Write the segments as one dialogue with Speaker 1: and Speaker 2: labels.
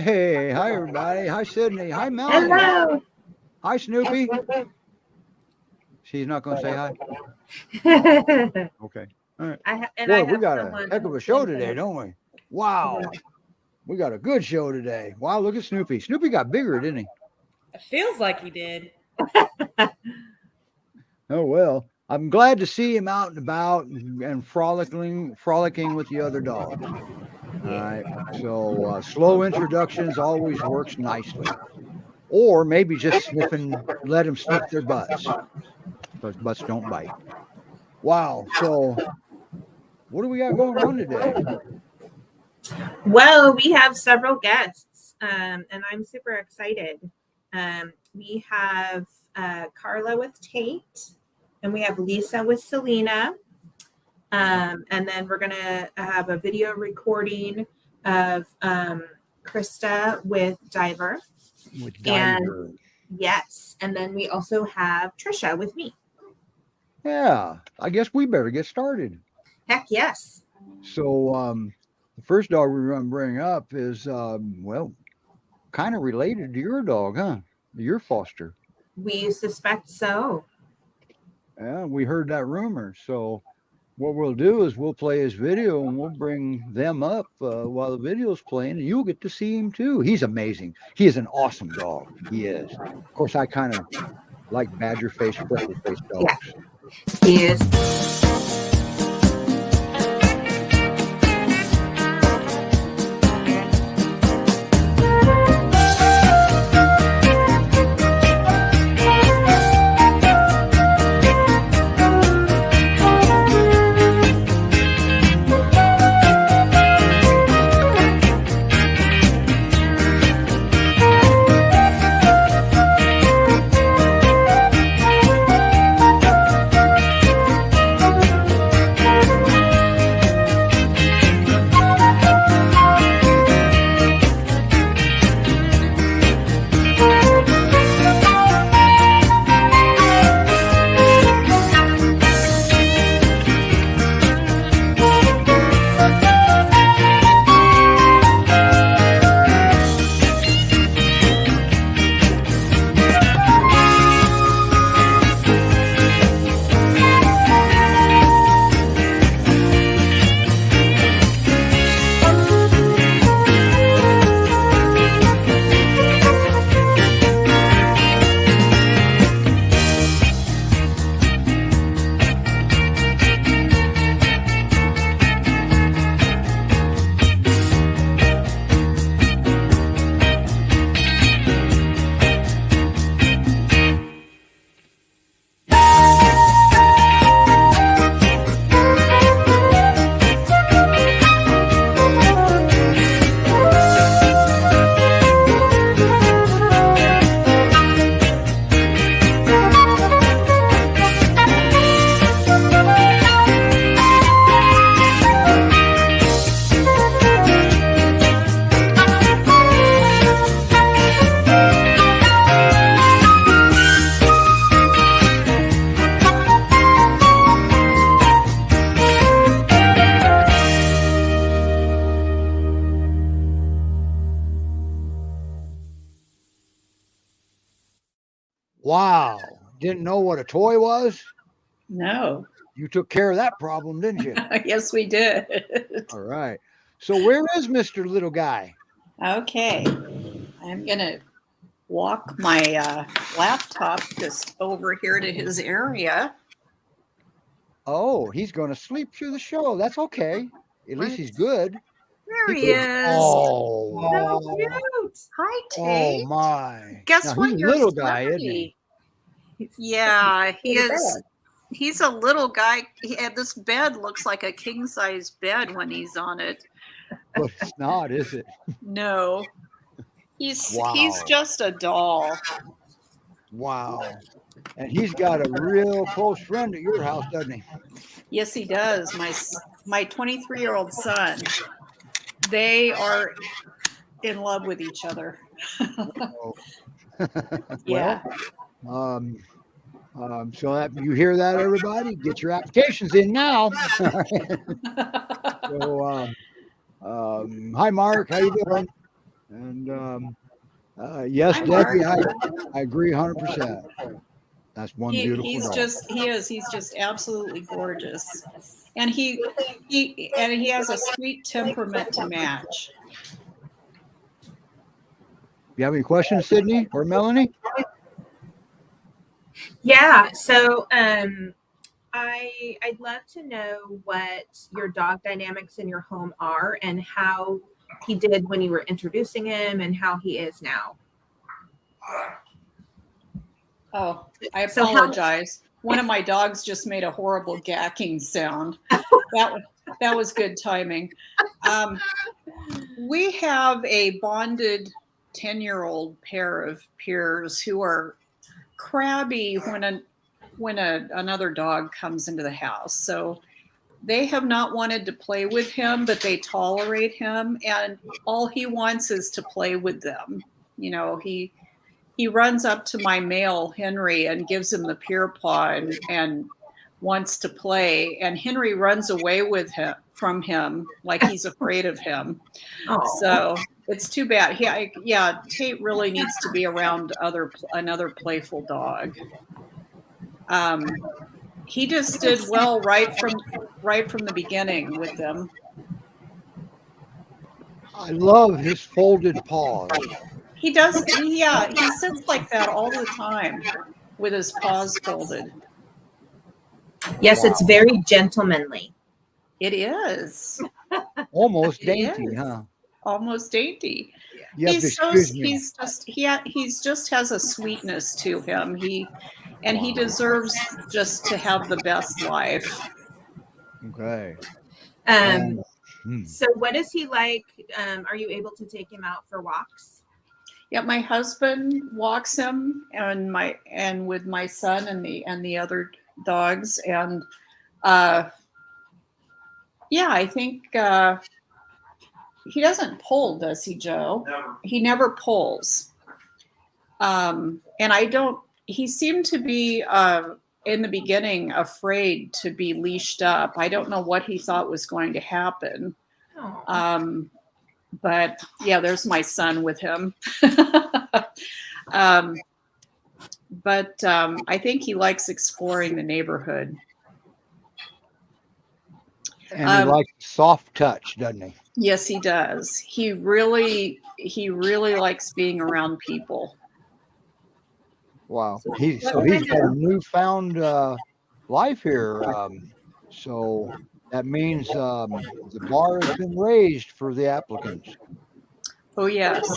Speaker 1: Hey, hi everybody. Hi Sydney. Hi Melanie.
Speaker 2: Hello.
Speaker 1: Hi Snoopy. She's not going to say hi. Okay. All right. Boy, we got a heck of a show today, don't we? Wow. We got a good show today. Wow, look at Snoopy. Snoopy got bigger, didn't he?
Speaker 3: It feels like he did.
Speaker 1: Oh, well. I'm glad to see him out and about and frolicking with the other dogs. All right. So slow introductions always works nicely. Or maybe just let them sniff their butts. Because butts don't bite. Wow. So what do we got going on today?
Speaker 2: Well, we have several guests, and I'm super excited. We have Carla with Tate, and we have Lisa with Celina. And then we're going to have a video recording of Krista with Diver. And yes. And then we also have Trisha with me.
Speaker 1: Yeah. I guess we better get started.
Speaker 2: Heck yes.
Speaker 1: So the first dog we're going to bring up is, well, kind of related to your dog, huh? Your foster.
Speaker 2: We suspect so.
Speaker 1: Yeah, we heard that rumor. So what we'll do is we'll play his video and we'll bring them up while the video's playing, and you'll get to see him too. He's amazing. He is an awesome dog. He is. Of course, I kind of like badger face, freckle face dogs.
Speaker 2: Yeah, he is.
Speaker 1: Wow. Didn't know what a toy was?
Speaker 4: No.
Speaker 1: You took care of that problem, didn't you?
Speaker 4: Yes, we did.
Speaker 1: All right. So where is Mr. Little Guy?
Speaker 4: Okay. I'm going to walk my laptop just over here to his area.
Speaker 1: Oh, he's going to sleep through the show. That's okay. At least he's good.
Speaker 4: There he is.
Speaker 1: Oh,
Speaker 4: So cute. Hi, Tate.
Speaker 1: Oh, my.
Speaker 4: Guess
Speaker 1: now,
Speaker 4: what?
Speaker 1: He's a
Speaker 4: You're
Speaker 1: little guy, isn't he?
Speaker 4: Yeah, he is. He's a little guy. This bed looks like a king-size bed when he's on it.
Speaker 1: But it's not, is it?
Speaker 4: No. He's
Speaker 1: Wow.
Speaker 4: just a doll.
Speaker 1: Wow. And he's got a real close friend at your house, doesn't he?
Speaker 4: Yes, he does. My 23-year-old son. They are in love with each other. Yeah.
Speaker 1: So that you hear that, everybody? Get your applications in now. So, hi, Mark. How you doing? And yes,
Speaker 4: I'm
Speaker 1: Debbie,
Speaker 4: hard.
Speaker 1: I agree 100%. That's one beautiful
Speaker 4: He's
Speaker 1: dog.
Speaker 4: he's just absolutely gorgeous. And he has a sweet temperament to match.
Speaker 1: You have any questions, Sydney or Melanie?
Speaker 2: Yeah. So I'd love to know what your dog dynamics in your home are and how he did when you were introducing him and how he is now.
Speaker 4: Oh, I
Speaker 2: So how-
Speaker 4: apologize. One of my dogs just made a horrible gacking sound. That was good timing. We have a bonded 10-year-old pair of peers who are crabby when another dog comes into the house. So they have not wanted to play with him, but they tolerate him, and all he wants is to play with them. You know, he runs up to my male Henry and gives him the peer paw and wants to play, and Henry runs away with him from him like he's afraid of him.
Speaker 2: Oh.
Speaker 4: So it's too bad. Yeah, Tate really needs to be around another playful dog. He just did well right from the beginning with them.
Speaker 1: I love his folded paws.
Speaker 4: He does. Yeah, he sits like that all the time with his paws folded.
Speaker 2: Yes, it's very gentlemanly.
Speaker 4: It is.
Speaker 1: Almost
Speaker 4: It
Speaker 1: dainty,
Speaker 4: is.
Speaker 1: huh?
Speaker 4: Almost dainty.
Speaker 1: You have to excuse me.
Speaker 4: He's just has a sweetness to him. He deserves just to have the best life.
Speaker 1: Okay.
Speaker 2: So what is he like? Are you able to take him out for walks?
Speaker 4: Yeah, my husband walks him, and with my son and the other dogs, and yeah, I think he doesn't pull, does he, Joe?
Speaker 5: Never.
Speaker 4: He never pulls. And I don't. He seemed to be in the beginning afraid to be leashed up. I don't know what he thought was going to happen.
Speaker 2: Oh.
Speaker 4: But yeah, there's my son with him. But I think he likes exploring the neighborhood.
Speaker 1: And he likes soft touch, doesn't he?
Speaker 4: Yes, he does. He really likes being around people.
Speaker 1: Wow. He's got a newfound life here. So that means the bar has been raised for the applicants.
Speaker 4: Oh yes.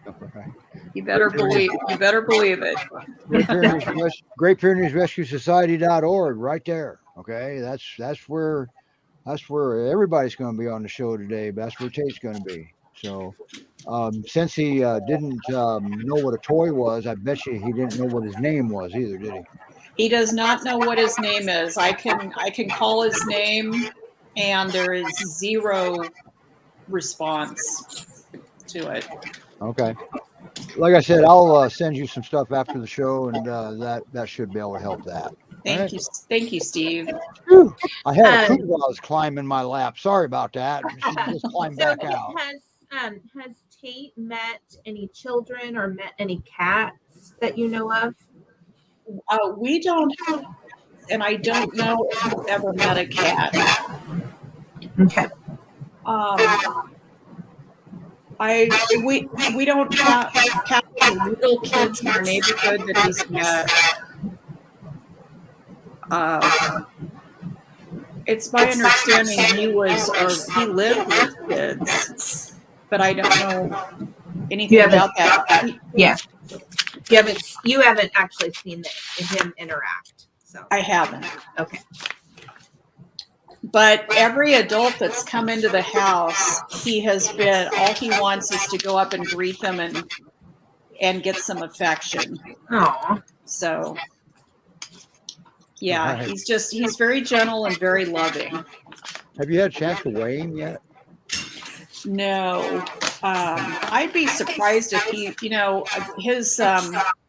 Speaker 1: Okay.
Speaker 4: You better believe it.
Speaker 1: Great Pyrenees Rescue Society.org right there. Okay. That's where everybody's going to be on the show today. That's where Tate's going to be. So since he didn't know what a toy was, I bet you he didn't know what his name was either, did he?
Speaker 4: He does not know what his name is. I can call his name, and there is zero response to it.
Speaker 1: Okay. Like I said, I'll send you some stuff after the show, and that should be able to help that.
Speaker 4: Thank you, Steve.
Speaker 1: Whew. I had a cougar I was climbing my lap. Sorry about that. She just climbed back out.
Speaker 2: Has Tate met any children or met any cats that you know of?
Speaker 4: We don't, and I don't know if he's ever met a cat.
Speaker 2: Okay.
Speaker 4: We don't have any little kids in our neighborhood that he's met. It's my understanding he lived with kids, but I don't know anything about that.
Speaker 2: Yeah. You haven't actually seen him interact. So
Speaker 4: I haven't.
Speaker 2: Okay.
Speaker 4: But every adult that's come into the house, all he wants is to go up and greet them and get some affection.
Speaker 2: Oh.
Speaker 4: So yeah, right. He's very gentle and very loving.
Speaker 1: Have you had a chance to weigh him yet?
Speaker 4: No. I'd be surprised if his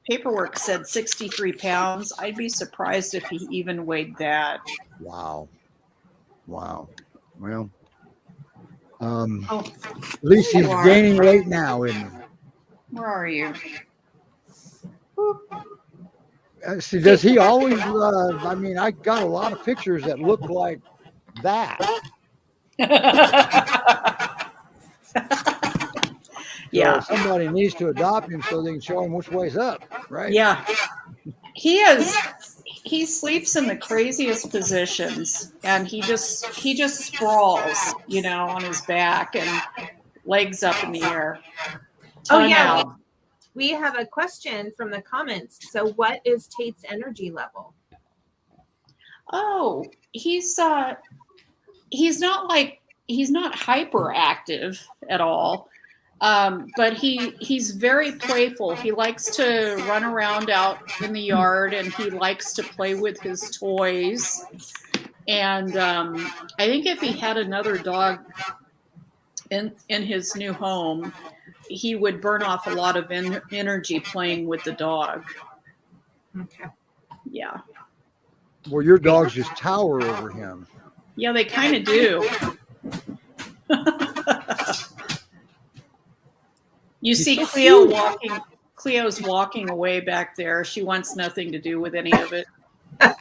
Speaker 4: paperwork said 63 pounds. I'd be surprised if he even weighed that.
Speaker 1: Wow. Well,
Speaker 4: Oh,
Speaker 1: At least he's
Speaker 4: you are.
Speaker 1: gaining weight now, isn't he?
Speaker 4: Where are you?
Speaker 1: See, does he always? I mean, I got a lot of pictures that look like that.
Speaker 4: Yeah.
Speaker 1: So somebody needs to adopt him so they can show him which way's up, right?
Speaker 4: Yeah. He sleeps in the craziest positions, and he just sprawls, on his back and legs up in the air.
Speaker 2: Oh, yeah.
Speaker 4: Out.
Speaker 2: We have a question from the comments. So what is Tate's energy level?
Speaker 4: Oh, he's not hyperactive at all. But he's very playful. He likes to run around out in the yard, and he likes to play with his toys. And I think if he had another dog in his new home, he would burn off a lot of energy playing with the dog.
Speaker 2: Okay.
Speaker 4: Yeah.
Speaker 1: Well, your dogs just tower over him.
Speaker 4: Yeah, they kind of do. You see
Speaker 1: so
Speaker 4: Cleo
Speaker 1: cute.
Speaker 4: walking. Cleo's walking away back there. She wants nothing to do with any of it.
Speaker 1: I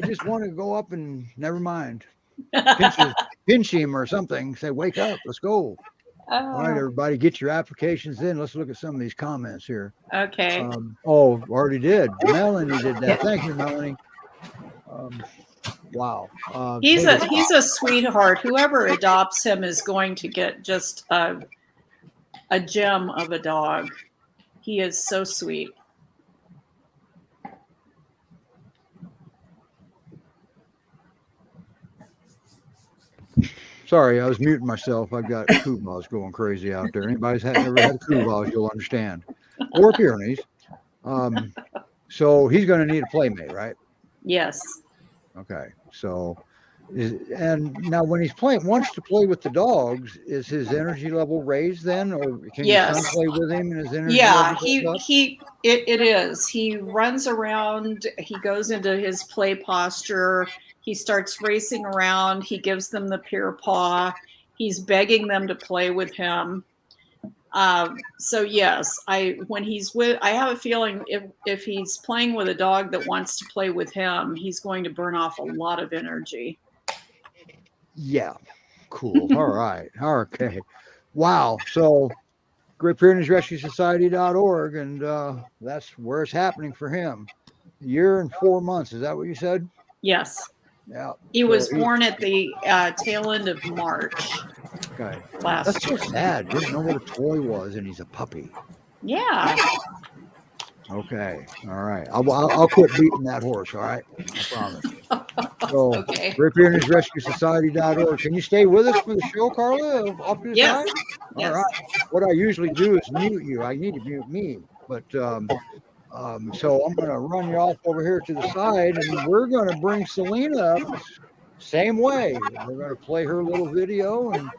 Speaker 1: just want to go up and never mind. Pinch him or something. Say, wake up. Let's go. All right, everybody, get your applications in. Let's look at some of these comments here.
Speaker 4: Okay.
Speaker 1: Already did. Melanie did that. Thank you, Melanie. Wow.
Speaker 4: He's a sweetheart. Whoever adopts him is going to get just a gem of a dog. He is so sweet.
Speaker 1: Sorry, I was muting myself. I've got Kuva's going crazy out there. Anybody's ever had a Kuva's, you'll understand. Or Pyrenees. So he's going to need a playmate, right?
Speaker 4: Yes.
Speaker 1: Okay. So, and now when he's wants to play with the dogs, is his energy level raised then, or can your son play with him and his energy level goes up?
Speaker 4: It is. He runs around. He goes into his play posture. He starts racing around. He gives them the peer paw. He's begging them to play with him. So yes, when he's with, I have a feeling if he's playing with a dog that wants to play with him, he's going to burn off a lot of energy.
Speaker 1: Yeah. Cool. All right. Okay. Wow. So Great Pyrenees Rescue Society.org, and that's where it's happening for him. A year and 4 months. Is that what you said?
Speaker 4: Yes.
Speaker 1: Yeah.
Speaker 4: He was born at the tail end of March.
Speaker 1: Okay.
Speaker 4: Last
Speaker 1: That's so sad. Didn't know what a toy was, and he's a puppy.
Speaker 4: Yeah.
Speaker 1: Okay. All right. I'll quit beating that horse. All right. I promise. So,
Speaker 4: Okay.
Speaker 1: Great Pyrenees Rescue Society.org. Can you stay with us for the show, Carla? Off to the
Speaker 4: Yes.
Speaker 1: side?
Speaker 4: Yes.
Speaker 1: All right. What I usually do is mute you. I need to mute me, but so I'm going to run you off over here to the side, and we're going to bring Celina up same way. We're going to play her little video, and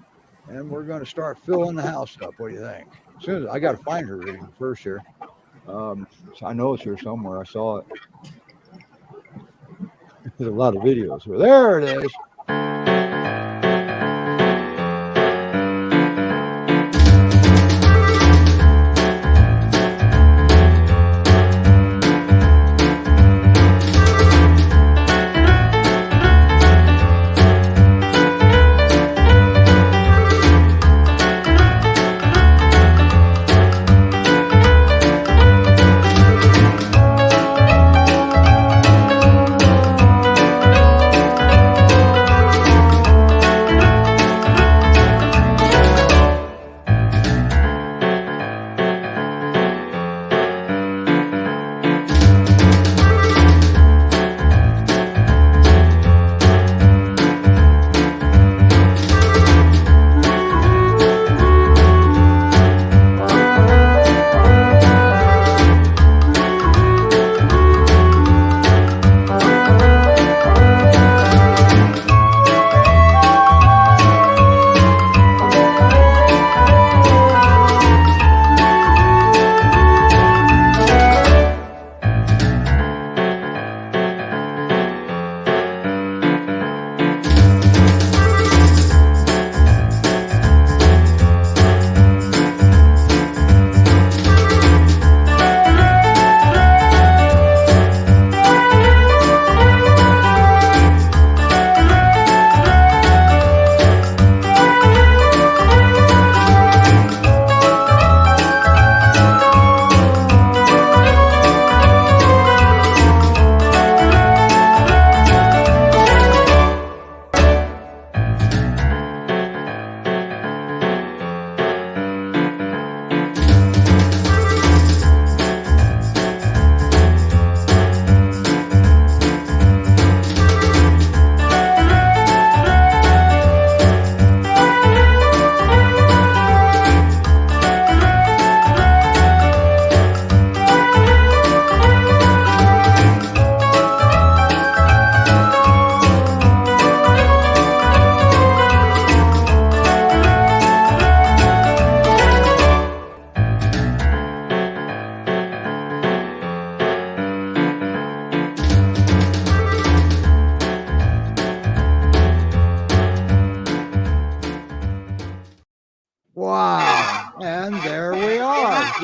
Speaker 1: we're going to start filling the house up. What do you think? As soon as I got to find her video first here. So I know it's here somewhere. I saw it. There's a lot of videos. Well, there it is.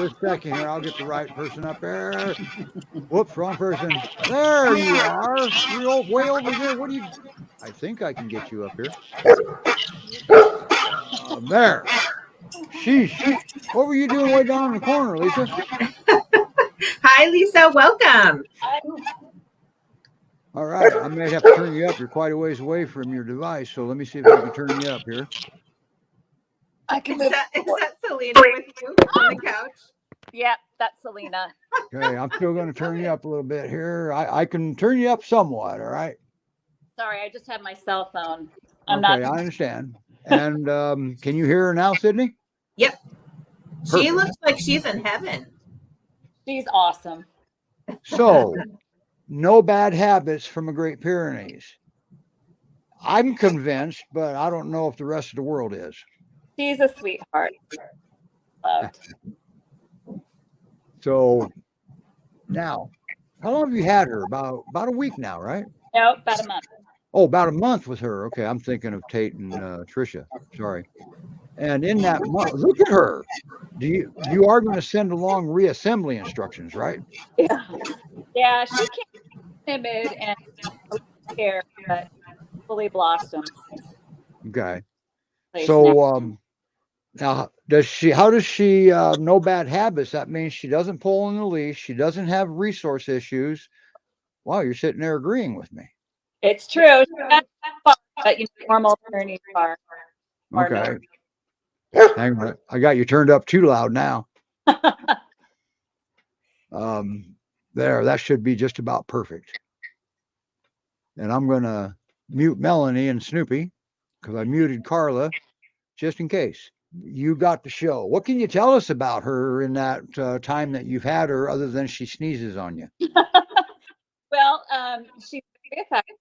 Speaker 1: just a second here. I'll get the right person up there. Whoops, wrong person. There you are. You're way over there. What do you? I think I can get you up here. There. Sheesh. What were you doing way down in the corner, Lisa?
Speaker 2: Hi, Lisa. Welcome.
Speaker 1: All right. I may have to turn you up. You're quite a ways away from your device. So let me see if I can turn you up here.
Speaker 5: I can
Speaker 2: Is
Speaker 5: move.
Speaker 2: that Celina with you on the couch?
Speaker 5: Yep, that's Celina.
Speaker 1: Okay. I'm still going to turn you up a little bit here. I can turn you up somewhat. All right.
Speaker 5: Sorry, I just have my cell phone. I'm
Speaker 1: Okay.
Speaker 5: not.
Speaker 1: I understand. And can you hear her now, Sydney?
Speaker 2: Yep. She
Speaker 1: Perfect.
Speaker 2: looks like she's in heaven.
Speaker 5: She's awesome.
Speaker 1: So, no bad habits from a Great Pyrenees. I'm convinced, but I don't know if the rest of the world is.
Speaker 5: She's a sweetheart. Loved.
Speaker 1: So, now, how long have you had her? About a week now, right?
Speaker 5: No, about a month.
Speaker 1: Oh, about a month with her. Okay, I'm thinking of Tate and Tricia. Sorry. And in that month, look at her. You are going to send along reassembly instructions, right?
Speaker 5: Yeah, she can't be timid and scared, but fully blossomed.
Speaker 1: Okay.
Speaker 5: Place
Speaker 1: So,
Speaker 5: now.
Speaker 1: now, how does she, no bad habits? That means she doesn't pull on the leash. She doesn't have resource issues. Wow, you're sitting there agreeing with me.
Speaker 5: It's true. She's not that far, but normal Pyrenees are.
Speaker 1: Okay. Hang on. I got you turned up too loud now. There, that should be just about perfect. And I'm going to mute Melanie and Snoopy because I muted Carla just in case. You got the show. What can you tell us about her in that time that you've had her other than she sneezes on you?
Speaker 5: Well, she's very effective.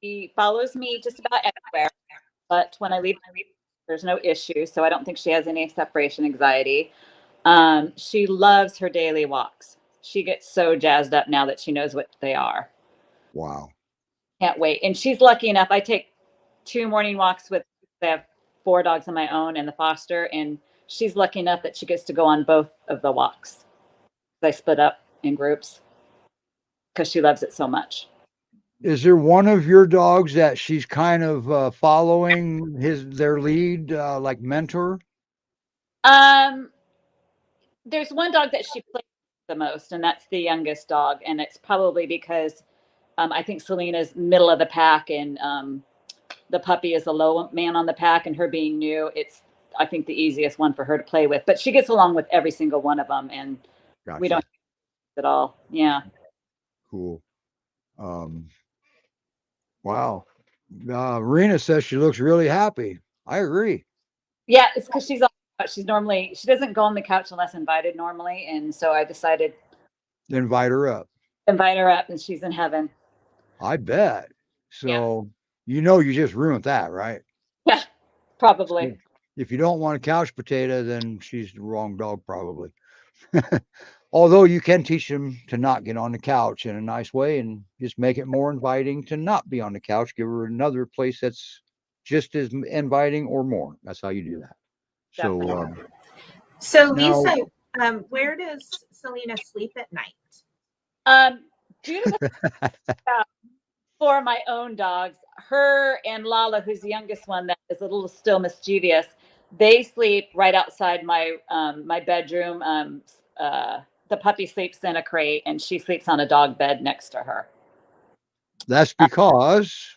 Speaker 5: She follows me just about everywhere, but when I leave, there's no issue. So I don't think she has any separation anxiety. She loves her daily walks. She gets so jazzed up now that she knows what they are.
Speaker 1: Wow.
Speaker 5: Can't wait. And she's lucky enough. I take 2 morning walks with, I have 4 dogs of my own and the foster, and she's lucky enough that she gets to go on both of the walks. They split up in groups because she loves it so much.
Speaker 1: Is there one of your dogs that she's kind of following their lead, like mentor?
Speaker 5: There's one dog that she plays with the most, and that's the youngest dog, and it's probably because I think Celina's middle of the pack, and the puppy is a low man on the pack, and her being new, it's I think the easiest one for her to play with. But she gets along with every single one of them, and
Speaker 1: Gotcha.
Speaker 5: we don't at all. Yeah.
Speaker 1: Cool. Wow. Rena says she looks really happy. I agree.
Speaker 5: Yeah, it's because she doesn't go on the couch unless invited normally, and so I decided
Speaker 1: Invite her up.
Speaker 5: invite her up, and she's in heaven.
Speaker 1: I bet. So you just ruined that, right?
Speaker 5: Yeah, probably.
Speaker 1: If you don't want a couch potato, then she's the wrong dog, probably. Although you can teach them to not get on the couch in a nice way and just make it more inviting to not be on the couch. Give her another place that's just as inviting or more. That's how you do that.
Speaker 2: So
Speaker 1: now,
Speaker 2: Lisa, where does Celina sleep at night?
Speaker 5: Due to the for my own dogs, her and Lala, who's the youngest one that is a little still mischievous, they sleep right outside my my bedroom. The puppy sleeps in a crate, and she sleeps on a dog bed next to her.
Speaker 1: that's because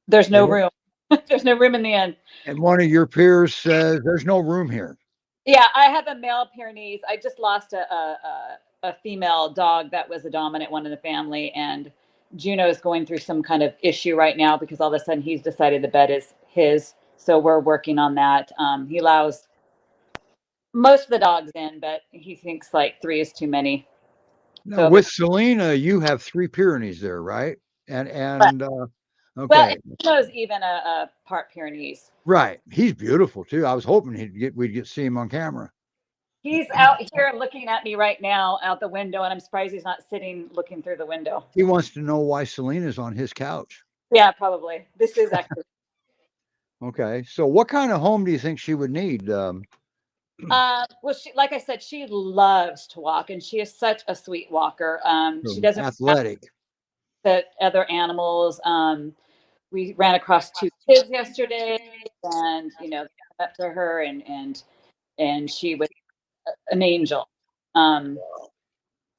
Speaker 5: there's no room. There's no room in the inn.
Speaker 1: And one of your peers says there's no room here.
Speaker 5: Yeah, I have a male Pyrenees. I just lost a female dog that was a dominant one in the family, and Juno is going through some kind of issue right now because all of a sudden he's decided the bed is his. So we're working on that. He allows most of the dogs in, but he thinks like 3 is too many.
Speaker 1: Now,
Speaker 5: So
Speaker 1: with Celina, you have 3 Pyrenees there, right? And okay.
Speaker 5: Well, Juno's even a part Pyrenees.
Speaker 1: Right. He's beautiful too. I was hoping we'd get to see him on camera.
Speaker 5: He's out here looking at me right now out the window, and I'm surprised he's not sitting looking through the window.
Speaker 1: He wants to know why Celina's on his couch.
Speaker 5: Yeah, probably. This is actually.
Speaker 1: Okay. So what kind of home do you think she would need?
Speaker 5: Well, she, like I said, she loves to walk, and she is such a sweet walker. She
Speaker 1: So
Speaker 5: doesn't have
Speaker 1: athletic.
Speaker 5: the other animals. We ran across two kids yesterday, and they came up to her, and she was an angel. Um,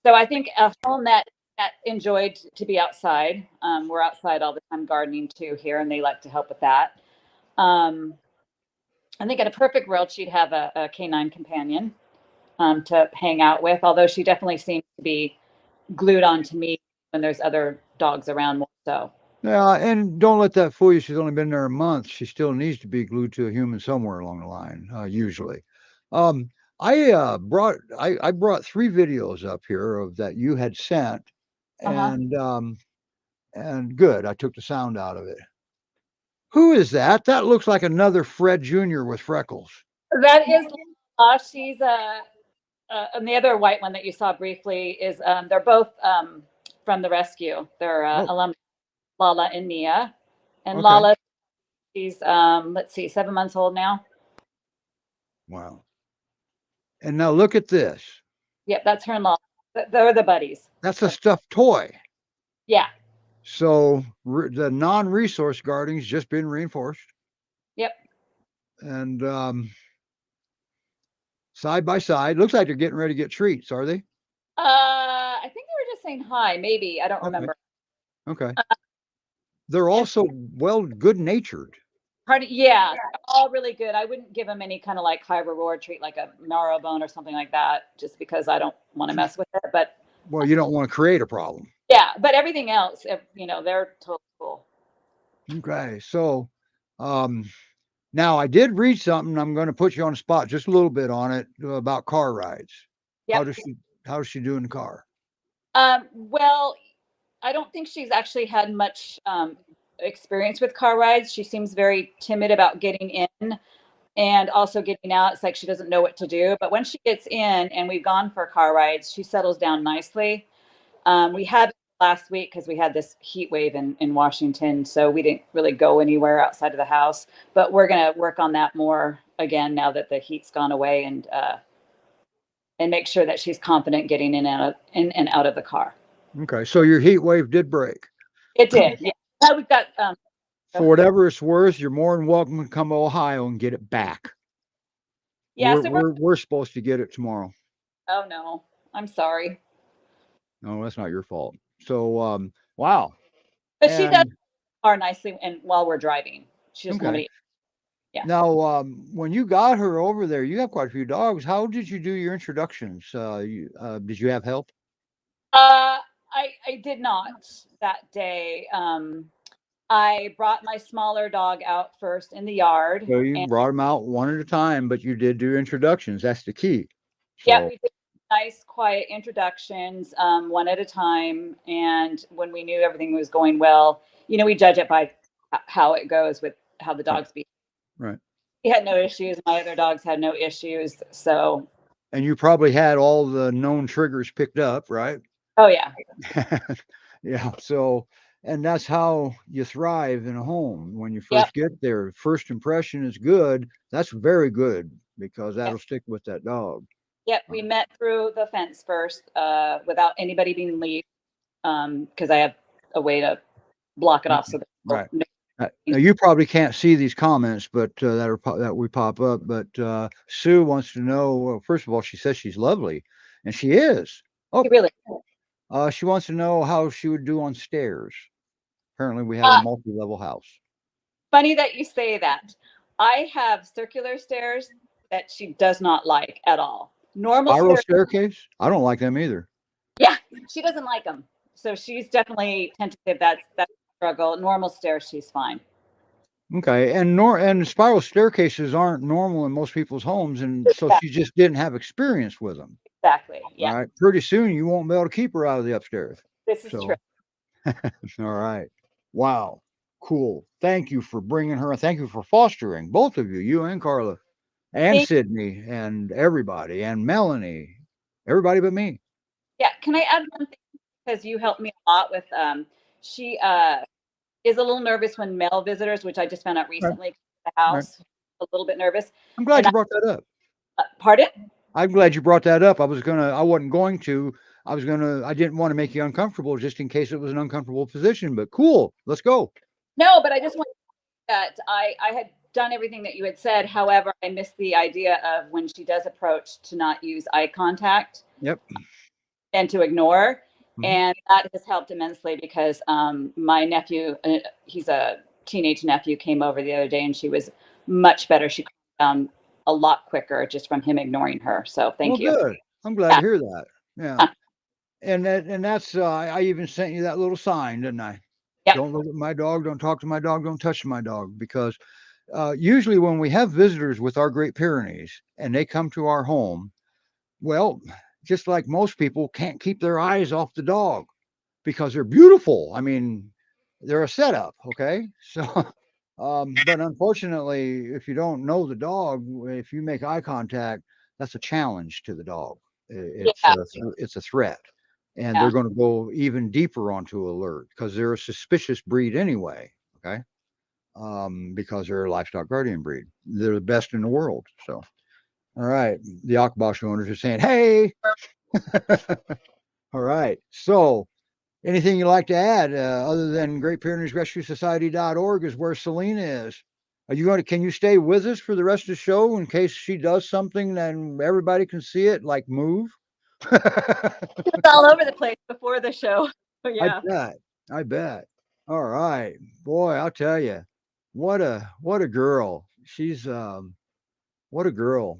Speaker 5: so I think a home that enjoyed to be outside. We're outside all the time gardening too here, and they like to help with that. Um, I think in a perfect world, she'd have a canine companion to hang out with. Although she definitely seems to be glued on to me when there's other dogs around more so.
Speaker 1: Yeah, and don't let that fool you. She's only been there a month. She still needs to be glued to a human somewhere along the line, usually. Um, I brought 3 videos up here of that you had sent,
Speaker 5: Uh-huh.
Speaker 1: and good. I took the sound out of it. Who is that? That looks like another Fred Jr. with freckles.
Speaker 5: That is she's and the other white one that you saw briefly is they're both from the rescue. They're
Speaker 1: Oh,
Speaker 5: alum Lala and Nia. And
Speaker 1: okay.
Speaker 5: Lala, she's let's see, 7 months old now.
Speaker 1: Wow. And now look at this.
Speaker 5: Yep, that's her and Lala. They're the buddies.
Speaker 1: That's a stuffed toy.
Speaker 5: Yeah.
Speaker 1: So the non-resource guarding's just been reinforced,
Speaker 5: Yep.
Speaker 1: and side by side, looks like they're getting ready to get treats. Are they?
Speaker 5: I think they were just saying hi. Maybe I don't
Speaker 1: Okay.
Speaker 5: remember.
Speaker 1: Okay. They're
Speaker 5: And
Speaker 1: also good-natured.
Speaker 5: yeah, they're all really good. I wouldn't give them any kind of like high reward treat like a marrowbone or something like that, just because I don't want to mess with it. But
Speaker 1: Well, you don't want to create a problem.
Speaker 5: yeah, but everything else, they're totally cool.
Speaker 1: Okay. So, um, now I did read something. I'm going to put you on the spot just a little bit on it about car rides. How
Speaker 5: Yep.
Speaker 1: does she do in the car?
Speaker 5: Well, I don't think she's actually had much experience with car rides. She seems very timid about getting in and also getting out. It's like she doesn't know what to do. But when she gets in and we've gone for car rides, she settles down nicely. We had last week because we had this heat wave in Washington. So we didn't really go anywhere outside of the house. But we're going to work on that more again now that the heat's gone away and make sure that she's confident getting in and out of the car.
Speaker 1: Okay. So your heat wave did break.
Speaker 5: It did. Yeah. Now we've got
Speaker 1: For whatever it's worth, you're more than welcome to come to Ohio and get it back.
Speaker 5: yeah,
Speaker 1: We're
Speaker 5: so
Speaker 1: we're we're supposed to get it tomorrow.
Speaker 5: oh no, I'm sorry.
Speaker 1: No, that's not your fault. So, wow.
Speaker 5: But she does
Speaker 1: And
Speaker 5: car nicely and while we're driving. She doesn't have
Speaker 1: okay.
Speaker 5: any. Yeah.
Speaker 1: Now, when you got her over there, you have quite a few dogs. How did you do your introductions? Did you have help?
Speaker 5: I did not that day. I brought my smaller dog out first in the yard.
Speaker 1: So you
Speaker 5: And
Speaker 1: brought them out one at a time, but you did do introductions. That's the key.
Speaker 5: yeah,
Speaker 1: So,
Speaker 5: we did nice, quiet introductions, one at a time. And when we knew everything was going well, we judge it by how it goes with how the
Speaker 1: right,
Speaker 5: dogs behave.
Speaker 1: right.
Speaker 5: He had no issues. My other dogs had no issues. So,
Speaker 1: And you probably had all the known triggers picked up, right?
Speaker 5: oh yeah.
Speaker 1: Yeah. So, and that's how you thrive in a home. When you
Speaker 5: Yep.
Speaker 1: first get there, first impression is good. That's very good because
Speaker 5: Yep.
Speaker 1: that'll stick with that dog.
Speaker 5: Yep. We met through the fence first, without anybody being lead, because I have a way to block it off so that
Speaker 1: Right.
Speaker 5: no.
Speaker 1: Now you probably can't see these comments, but that we pop up. But Sue wants to know. Well, first of all, she says she's lovely, and she is. Oh,
Speaker 5: Really.
Speaker 1: she wants to know how she would do on stairs. Apparently, we have a
Speaker 5: Uh,
Speaker 1: multi-level house.
Speaker 5: Funny that you say that. I have circular stairs that she does not like at all. Normal
Speaker 1: Spiral
Speaker 5: stairs,
Speaker 1: staircase. I don't like them either.
Speaker 5: yeah, she doesn't like them. So she's definitely tentative. That's a struggle. Normal stairs, she's fine.
Speaker 1: Okay, and spiral staircases aren't normal in most people's homes, and so she just didn't have experience with them.
Speaker 5: Exactly. Yeah,
Speaker 1: All right, pretty soon you won't be able to keep her out of the upstairs.
Speaker 5: this is true.
Speaker 1: So, all right, wow, cool. Thank you for bringing her. Thank you for fostering both of you, you and Carla, and
Speaker 5: Thank-
Speaker 1: Sydney, and everybody, and Melanie, everybody but me.
Speaker 5: Yeah, can I add one thing because you helped me a lot with she is a little nervous when male visitors, which I just found out
Speaker 1: Right,
Speaker 5: recently at the
Speaker 1: right.
Speaker 5: house, a little bit nervous.
Speaker 1: I'm glad
Speaker 5: And
Speaker 1: you brought that up.
Speaker 5: Pardon?
Speaker 1: I'm glad you brought that up. I wasn't going to. I didn't want to make you uncomfortable just in case it was an uncomfortable position, but cool. Let's go.
Speaker 5: No, but I just want that I had done everything that you had said. However, I missed the idea of when she does approach to not use eye contact.
Speaker 1: Yep.
Speaker 5: And to ignore.
Speaker 1: Mhm.
Speaker 5: And that has helped immensely because my nephew, he's a teenage nephew, came over the other day and she was much better. She calmed down a lot quicker just from him ignoring her. So thank you.
Speaker 1: Good. I'm glad to hear that. Yeah. And that's I even sent you that little sign, didn't I?
Speaker 5: Yep.
Speaker 1: Don't look at my dog, don't talk to my dog, don't touch my dog, because usually when we have visitors with our Great Pyrenees and they come to our home, well, just like most people can't keep their eyes off the dog because they're beautiful. I mean, they're a setup, okay? So but unfortunately, if you don't know the dog, if you make eye contact, that's a challenge to the dog. It's a threat. And they're going to go even deeper onto alert because they're a suspicious breed anyway, okay? Because they're a livestock guardian breed. They're the best in the world. So, all right, the Akbash owners are saying, hey. All right. So, anything you'd like to add other than Great Pyrenees Rescue Society.org is where Celina is. Can you stay with us for the rest of the show in case she does something and everybody can see it, like move?
Speaker 5: It's all over the place before the show. But yeah.
Speaker 1: I bet. All right. Boy, I'll tell you, what a girl. She's what a girl.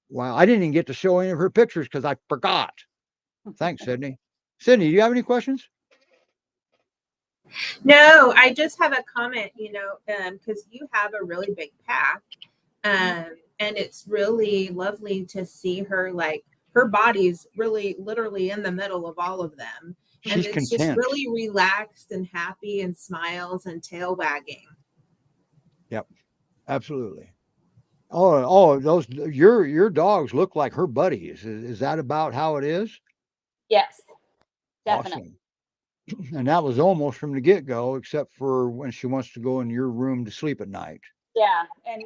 Speaker 1: Wow. I didn't even get to show any of her pictures because I forgot. Thanks, Sydney. Sydney, do you have any questions?
Speaker 2: No, I just have a comment, because you have a really big pack. And it's really lovely to see her, like, her body's really literally in the middle of all of them. And
Speaker 1: She's
Speaker 2: it's
Speaker 1: content.
Speaker 2: just really relaxed and happy and smiles and tail wagging.
Speaker 1: Yep, absolutely. Oh, those your dogs look like her buddies. Is that about how it is?
Speaker 5: Yes, definitely.
Speaker 1: Awesome. And that was almost from the get-go, except for when she wants to go in your room to sleep at night.
Speaker 5: Yeah, and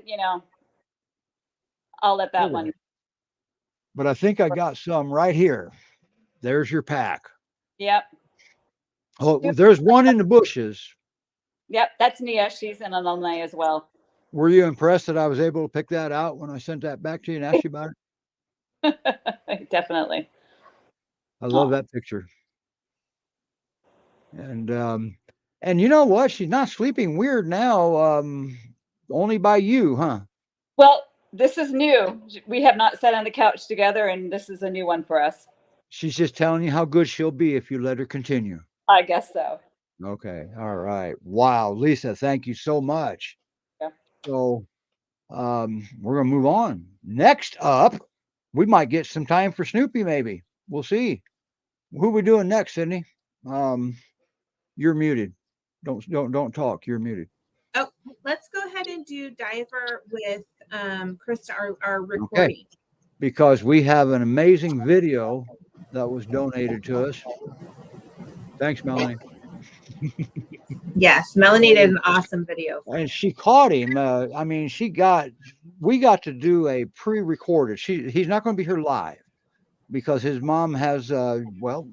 Speaker 5: I'll let that one.
Speaker 1: But I think I got some right here. There's your pack.
Speaker 5: Yep.
Speaker 1: Oh, there's one in the bushes.
Speaker 5: Yep, that's Nia. She's an alumni as well.
Speaker 1: Were you impressed that I was able to pick that out when I sent that back to you and asked you about it?
Speaker 5: Definitely.
Speaker 1: I love that picture. And you know what? She's not sleeping weird now. Only by you, huh?
Speaker 5: Well, this is new. We have not sat on the couch together, and this is a new one for us.
Speaker 1: She's just telling you how good she'll be if you let her continue.
Speaker 5: I guess so.
Speaker 1: Okay. All right. Wow, Lisa, thank you so much.
Speaker 5: Yeah.
Speaker 1: So we're gonna move on. Next up, we might get some time for Snoopy, maybe. We'll see. Who are we doing next, Sydney? You're muted. Don't talk. You're muted.
Speaker 2: Oh, let's go ahead and do Diver with Krista, our recording.
Speaker 1: Okay. Because we have an amazing video that was donated to us. Thanks, Melanie.
Speaker 2: Yes, Melanie did an awesome video.
Speaker 1: And she caught him. We got to do a pre-recorded. He's not going to be here live because his mom has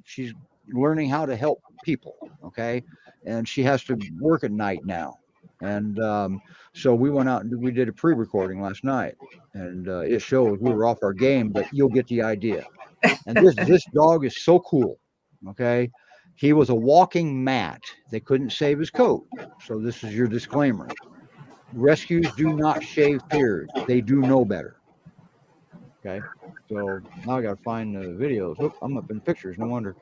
Speaker 1: she's learning how to help people, okay? And she has to work at night now. And so we went out and we did a pre-recording last night, and it shows we were off our game, but you'll get the idea. And this dog is so cool, okay? He was a walking mat. They couldn't save his coat. So this is your disclaimer. Rescues do not shave beards. They do know better. Okay. So now I got to find the videos. Oop, I'm up in pictures. No wonder.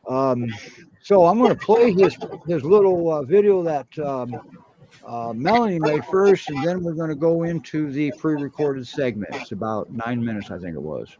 Speaker 1: So I'm going to play his little video that Melanie made first, and then we're going to go into the pre-recorded segment. It's about 9 minutes, I think it was.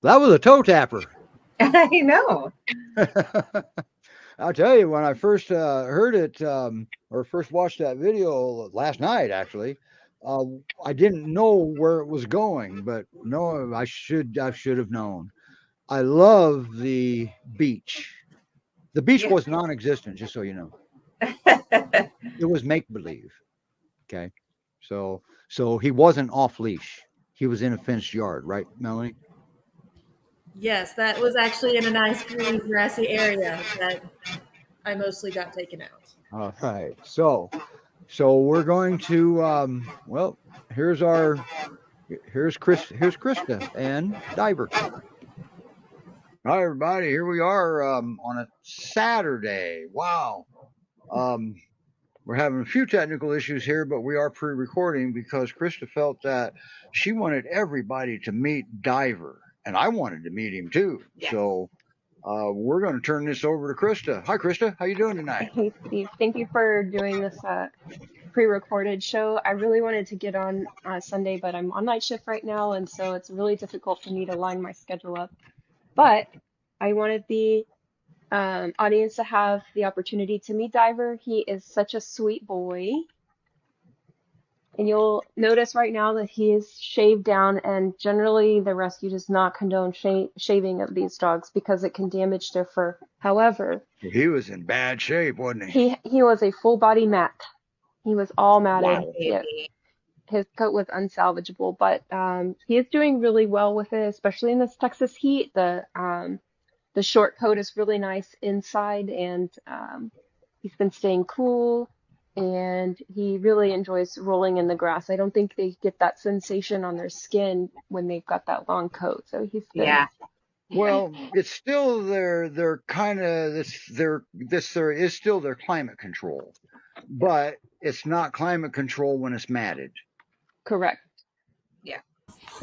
Speaker 1: That was a toe tapper.
Speaker 2: I know.
Speaker 1: I'll tell you, when I first heard it or first watched that video last night, actually, I didn't know where it was going, but no, I should have known. I love the beach. The beach
Speaker 2: Yeah.
Speaker 1: was non-existent, just so you know. It was make believe. Okay, so he wasn't off leash. He was in a fenced yard, right, Melanie?
Speaker 3: Yes, that was actually in a nice green grassy area that I mostly got taken out.
Speaker 1: All right. So we're going to well, here's Krista and Diver. Hi everybody, here we are on a Saturday. Wow. We're having a few technical issues here, but we are pre-recording because Krista felt that she wanted everybody to meet Diver, and I wanted to meet him too.
Speaker 2: Yeah.
Speaker 1: So we're going to turn this over to Krista. Hi, Krista. How you doing tonight?
Speaker 6: Hey, Steve. Thank you for doing this pre-recorded show. I really wanted to get on Sunday, but I'm on night shift right now, and so it's really difficult for me to line my schedule up. But I wanted the audience to have the opportunity to meet Diver. He is such a sweet boy. And you'll notice right now that he is shaved down, and generally the rescue does not condone shaving of these dogs because it can damage their fur. However,
Speaker 1: He was in bad shape, wasn't he?
Speaker 6: he was a full body mat. He was all matted.
Speaker 1: Wow.
Speaker 6: Yeah, his coat was unsalvageable, but he is doing really well with it, especially in this Texas heat. The short coat is really nice inside, and he's been staying cool. And he really enjoys rolling in the grass. I don't think they get that sensation on their skin when they've got that long coat. So he's been,
Speaker 2: Yeah.
Speaker 1: Well, it's still their kind of there is still their climate control, but it's not climate control when it's matted.
Speaker 6: correct.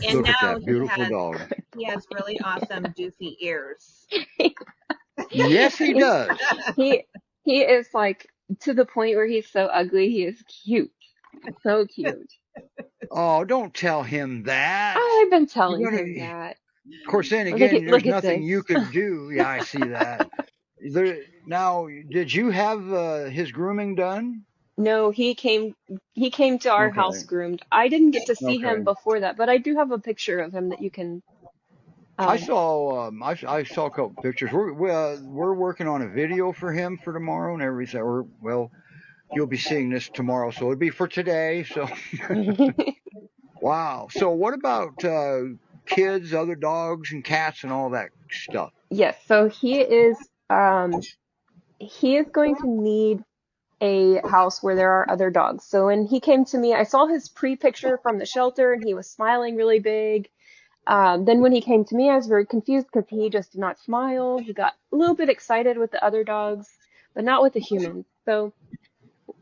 Speaker 2: And
Speaker 1: Look at
Speaker 2: now
Speaker 1: that beautiful dog.
Speaker 2: he has really awesome doofy ears.
Speaker 1: Yes, he does.
Speaker 6: He is like to the point where he's so ugly. He is cute, so cute.
Speaker 1: Oh, don't tell him that.
Speaker 6: I've been telling
Speaker 1: You're gonna-
Speaker 6: him that.
Speaker 1: Of course, then
Speaker 6: Look
Speaker 1: again,
Speaker 6: at
Speaker 1: there's nothing
Speaker 6: this.
Speaker 1: you could do. Yeah, I see that. Now, did you have his grooming done?
Speaker 6: No, he came to our
Speaker 1: Okay.
Speaker 6: house groomed. I didn't get to see
Speaker 1: Okay.
Speaker 6: him before that, but I do have a picture of him that you can.
Speaker 1: I saw I saw a couple pictures. We're working on a video for him for tomorrow and everything. Or well, you'll be seeing this tomorrow, so it'd be for today. So wow. So what about kids, other dogs and cats and all that stuff?
Speaker 6: Yes, so he is going to need a house where there are other dogs. So when he came to me, I saw his pre-picture from the shelter and he was smiling really big. Then when he came to me, I was very confused because he just did not smile. He got a little bit excited with the other dogs, but not with the humans. So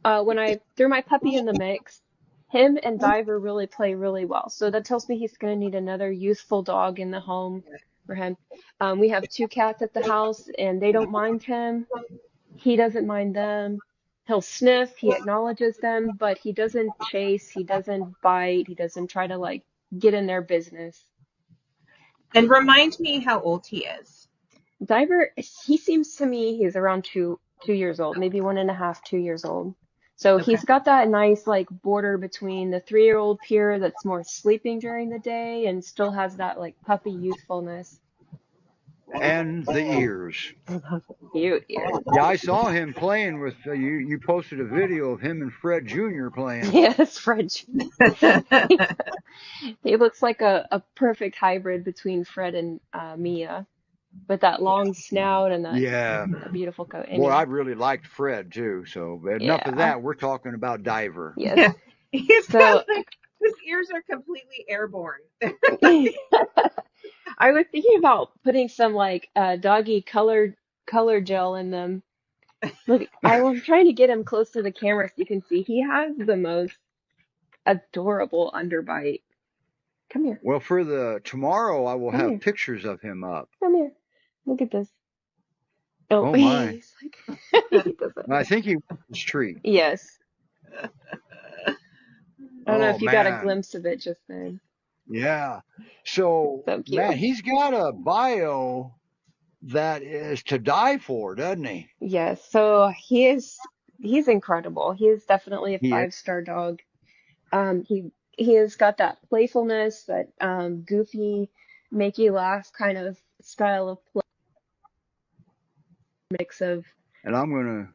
Speaker 6: when I threw my puppy in the mix, him and Diver really play really well. So that tells me he's going to need another youthful dog in the home for him. We have 2 cats at the house, and they don't mind him. He doesn't mind them. He'll sniff, he acknowledges them, but he doesn't chase, he doesn't bite, he doesn't try to like get in their business.
Speaker 2: And remind me how old he is.
Speaker 6: Diver, he seems to me he's around 2 years old, maybe 1.5, 2 years old. So
Speaker 2: Okay.
Speaker 6: he's got that nice like border between the 3-year-old Pure that's more sleeping during the day and still has that like puppy youthfulness.
Speaker 1: And the ears.
Speaker 6: Cute ears.
Speaker 1: Yeah, I saw him playing with you. You posted a video of him and Fred Jr. playing.
Speaker 6: Yes, Fred. He looks like a perfect hybrid between Fred and Mia, with that long snout and that
Speaker 1: Yeah.
Speaker 6: beautiful coat.
Speaker 1: Boy, I
Speaker 6: Anyway,
Speaker 1: really liked Fred too. So enough of
Speaker 6: yeah,
Speaker 1: that. We're talking about Diver.
Speaker 6: yes.
Speaker 2: He's
Speaker 6: So
Speaker 2: got like, his ears are completely airborne.
Speaker 6: I was thinking about putting some like doggy color gel in them. Look, I was trying to get him close to the camera so you can see he has the most adorable underbite. Come here,
Speaker 1: Well, for the tomorrow, I will
Speaker 6: come
Speaker 1: have
Speaker 6: here,
Speaker 1: pictures of him up.
Speaker 6: come here. Look at this. Oh,
Speaker 1: Oh my!
Speaker 6: he's like, he doesn't.
Speaker 1: I think he wants his treat.
Speaker 6: Yes. I don't know
Speaker 1: Oh
Speaker 6: if you got a
Speaker 1: man,
Speaker 6: glimpse of it just then.
Speaker 1: yeah. So
Speaker 6: So cute.
Speaker 1: man, he's got a bio that is to die for, doesn't he?
Speaker 6: Yes. So he's incredible. He is definitely a
Speaker 1: He is.
Speaker 6: 5-star dog. He has got that playfulness, that goofy, make you laugh kind of style of play, mix of.
Speaker 1: And I'm gonna.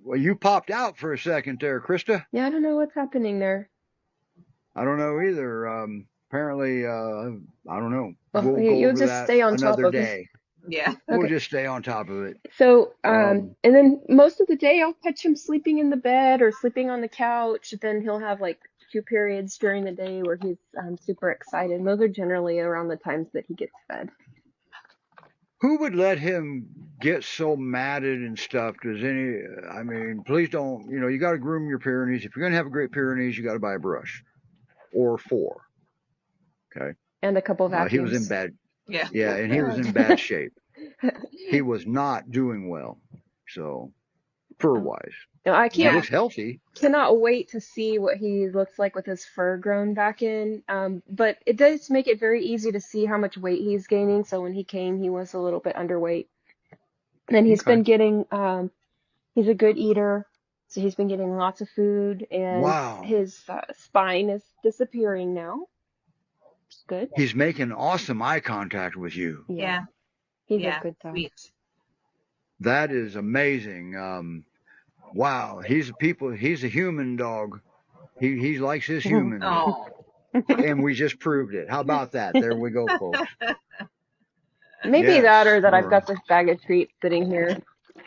Speaker 1: Well, you popped out for a second there, Krista.
Speaker 6: Yeah, I don't know what's happening there.
Speaker 1: I don't know either. Apparently, I don't know.
Speaker 6: Well,
Speaker 1: We'll go
Speaker 6: you'll
Speaker 1: over
Speaker 6: just
Speaker 1: that
Speaker 6: stay on top
Speaker 1: another
Speaker 6: of it.
Speaker 1: day.
Speaker 2: Yeah.
Speaker 1: We'll
Speaker 6: Okay.
Speaker 1: just stay on top of it.
Speaker 6: So, and then most of the day I'll catch him sleeping in the bed or sleeping on the couch. Then he'll have like 2 periods during the day where he's super excited. And those are generally around the times that he gets fed.
Speaker 1: Who would let him get so matted and stuff? I mean, please don't, you got to groom your Pyrenees. If you're going to have a great Pyrenees, you got to buy a brush or 4. Okay.
Speaker 6: And a couple
Speaker 1: He was in
Speaker 6: vacuums.
Speaker 1: bad.
Speaker 2: Yeah.
Speaker 1: Yeah. And he was in bad shape. He was not doing well. So fur wise,
Speaker 6: No, I
Speaker 1: he
Speaker 6: can't.
Speaker 1: looks healthy.
Speaker 6: Cannot wait to see what he looks like with his fur grown back in. But it does make it very easy to see how much weight he's gaining. So when he came, he was a little bit underweight. And he's
Speaker 1: Okay.
Speaker 6: been getting, he's a good eater. So he's been getting lots of food, and
Speaker 1: Wow.
Speaker 6: his spine is disappearing now. It's good.
Speaker 1: He's making awesome eye contact with you.
Speaker 2: Yeah.
Speaker 6: He's
Speaker 2: Yeah.
Speaker 6: a good dog.
Speaker 2: Sweet.
Speaker 1: That is amazing. Wow. He's a human dog. He likes his humans.
Speaker 2: Oh.
Speaker 1: And we just proved it. How about that? There we go, folks.
Speaker 6: Maybe
Speaker 1: Yes.
Speaker 6: that, or that I've
Speaker 1: Or-
Speaker 6: got this bag of treats sitting here.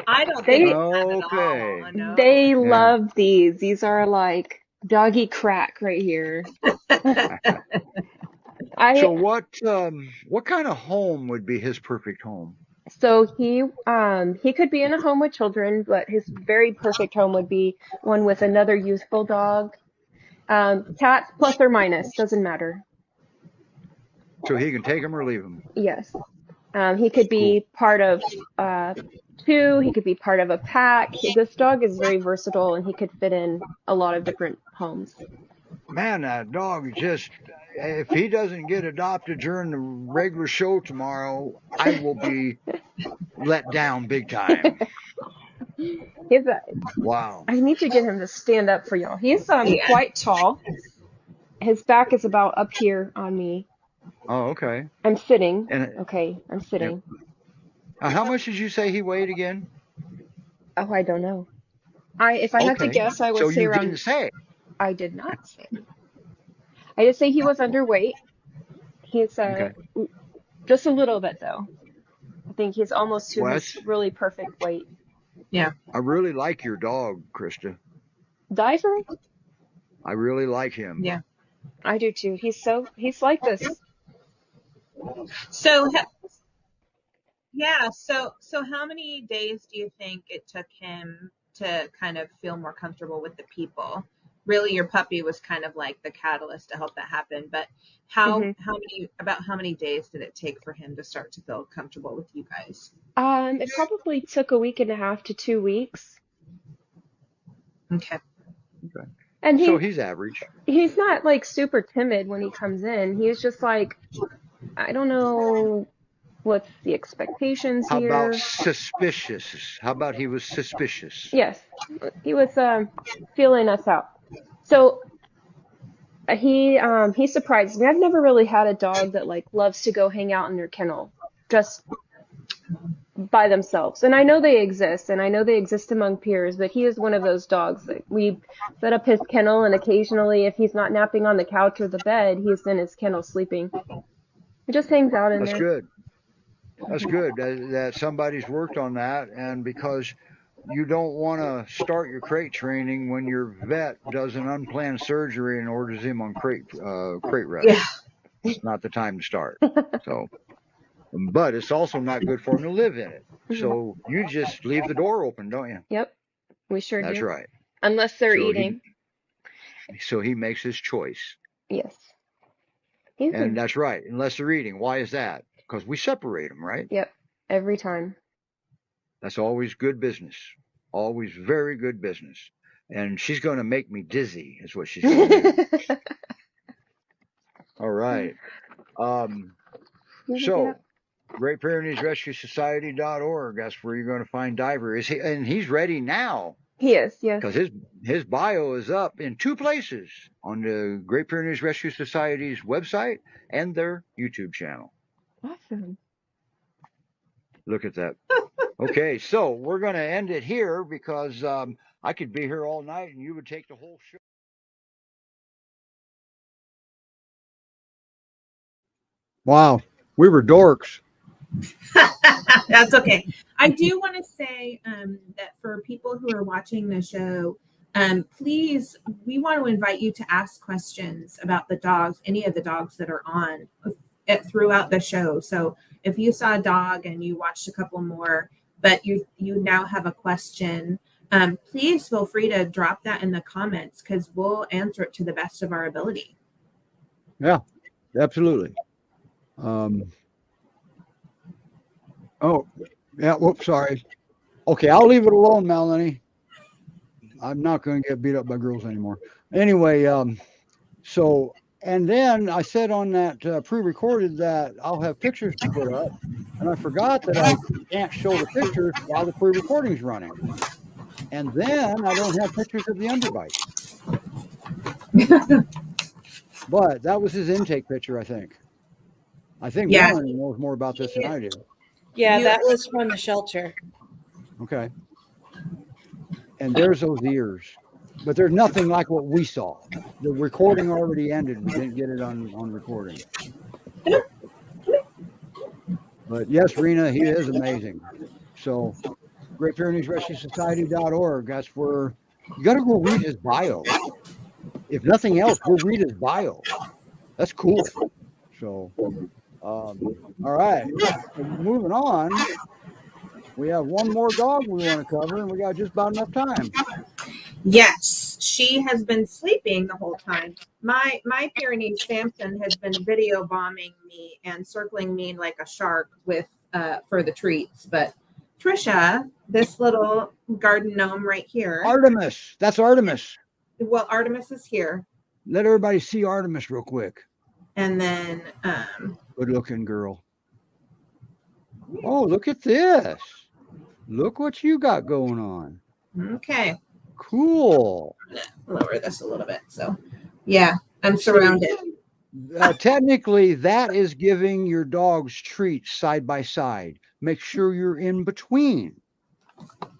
Speaker 2: I don't
Speaker 6: They-
Speaker 2: think it's that at
Speaker 1: Okay.
Speaker 2: all. No.
Speaker 6: They love these. These are like doggy crack right here.
Speaker 1: So what kind of home would be his perfect home?
Speaker 6: So he could be in a home with children, but his very perfect home would be one with another youthful dog. Cats plus or minus, doesn't matter.
Speaker 1: So he can take him or leave him.
Speaker 6: Yes. He could be part of 2, he could be part of a pack. This dog is very versatile, and he could fit in a lot of different homes.
Speaker 1: Man, that dog just, if he doesn't get adopted during the regular show tomorrow, I will be let down big time. Wow.
Speaker 6: I need to get him to stand up for y'all. He's quite tall. His back is about up here on me.
Speaker 1: Oh, okay.
Speaker 6: I'm sitting.
Speaker 1: And
Speaker 6: Okay, I'm sitting.
Speaker 1: how much did you say he weighed again?
Speaker 6: Oh, I don't know. If I had to
Speaker 1: Okay.
Speaker 6: guess, I would
Speaker 1: So
Speaker 6: say
Speaker 1: you
Speaker 6: around.
Speaker 1: didn't say.
Speaker 6: I did not say. I did say he was underweight. He's
Speaker 1: Okay.
Speaker 6: just a little bit though. I think he's almost to
Speaker 1: Well,
Speaker 6: his really perfect weight.
Speaker 1: I really like your dog, Krista.
Speaker 6: Diver?
Speaker 1: I really like him.
Speaker 2: Yeah.
Speaker 6: I do too. He's like this.
Speaker 2: So, so how many days do you think it took him to kind of feel more comfortable with the people? really your puppy was kind of like the catalyst to help that happen. But how many days did it take for him to start to feel comfortable with you guys?
Speaker 6: It probably took a week and a half to 2 weeks.
Speaker 2: Okay.
Speaker 6: And
Speaker 1: So he's average.
Speaker 6: he's not like super timid when he comes in. He's just like, I don't know what's the expectations
Speaker 1: How
Speaker 6: here.
Speaker 1: about suspicious? How about he was suspicious?
Speaker 6: Yes, he was feeling us out. So he surprised me. I've never really had a dog that like loves to go hang out in their kennel just by themselves. And I know they exist, and I know they exist among peers, but he is one of those dogs that we set up his kennel, and occasionally if he's not napping on the couch or the bed, he's in his kennel sleeping. He just hangs out in
Speaker 1: That's
Speaker 6: there.
Speaker 1: good. That's good that somebody's worked on that, and because you don't want to start your crate training when your vet does an unplanned surgery and orders him on crate rest.
Speaker 2: Yeah.
Speaker 1: It's not the time to start. So, but it's also not good for him to live in it. So you just leave the door open, don't you?
Speaker 6: Yep, we sure do.
Speaker 1: That's right.
Speaker 6: Unless they're
Speaker 1: So
Speaker 6: eating.
Speaker 1: So he makes his choice.
Speaker 6: Yes.
Speaker 1: And that's right, unless they're eating. Why is that? Because we separate them, right?
Speaker 6: Yep, every time.
Speaker 1: That's always good business. Always very good business. And she's going to make me dizzy, is what she's going to do. All right. So, Great Pyrenees Rescue Society.org. That's where you're going to find Diver. And he's ready now.
Speaker 6: He is, yes.
Speaker 1: Because his bio is up in 2 places, on the Great Pyrenees Rescue Society's website and their YouTube channel.
Speaker 6: Awesome.
Speaker 1: Look at that. Okay, so we're going to end it here because I could be here all night and you would take the whole show. Wow, we were dorks.
Speaker 2: That's okay. I do want to say that for people who are watching the show, please, we want to invite you to ask questions about the dogs, any of the dogs that are on throughout the show. So if you saw a dog and you watched a couple more, but you now have a question, please feel free to drop that in the comments because we'll answer it to the best of our ability.
Speaker 1: Yeah, absolutely. Oh, yeah. Whoops, sorry. Okay, I'll leave it alone, Melanie. I'm not going to get beat up by girls anymore. Anyway, so, and then I said on that pre-recorded that I'll have pictures to put up, and I forgot that I can't show the pictures while the pre-recording's running. And then I don't have pictures of the underbite. But that was his intake picture, I think.
Speaker 2: Yeah.
Speaker 1: Melanie knows more about this than I do.
Speaker 3: Yeah, that was from the shelter.
Speaker 1: Okay. And there's those ears. But there's nothing like what we saw. The recording already ended. We didn't get it on recording. But yes, Rena, he is amazing. So, Great Pyrenees Rescue Society.org. That's where you got to go read his bio. If nothing else, go read his bio. That's cool. So, all right. So moving on. We have one more dog we want to cover, and we got just about enough time.
Speaker 2: Yes, she has been sleeping the whole time. My Pyrenees Samson has been video bombing me and circling me like a shark with for the treats. But Trisha, this little garden gnome right here.
Speaker 1: Artemis. That's Artemis.
Speaker 2: Well, Artemis is here.
Speaker 1: Let everybody see Artemis real quick.
Speaker 2: And then
Speaker 1: good looking girl. Oh, look at this. Look what you got going on.
Speaker 2: Okay.
Speaker 1: Cool.
Speaker 2: I'm gonna lower this a little bit. So yeah, I'm surrounded.
Speaker 1: Technically, that is giving your dogs treats side by side. Make sure you're in between.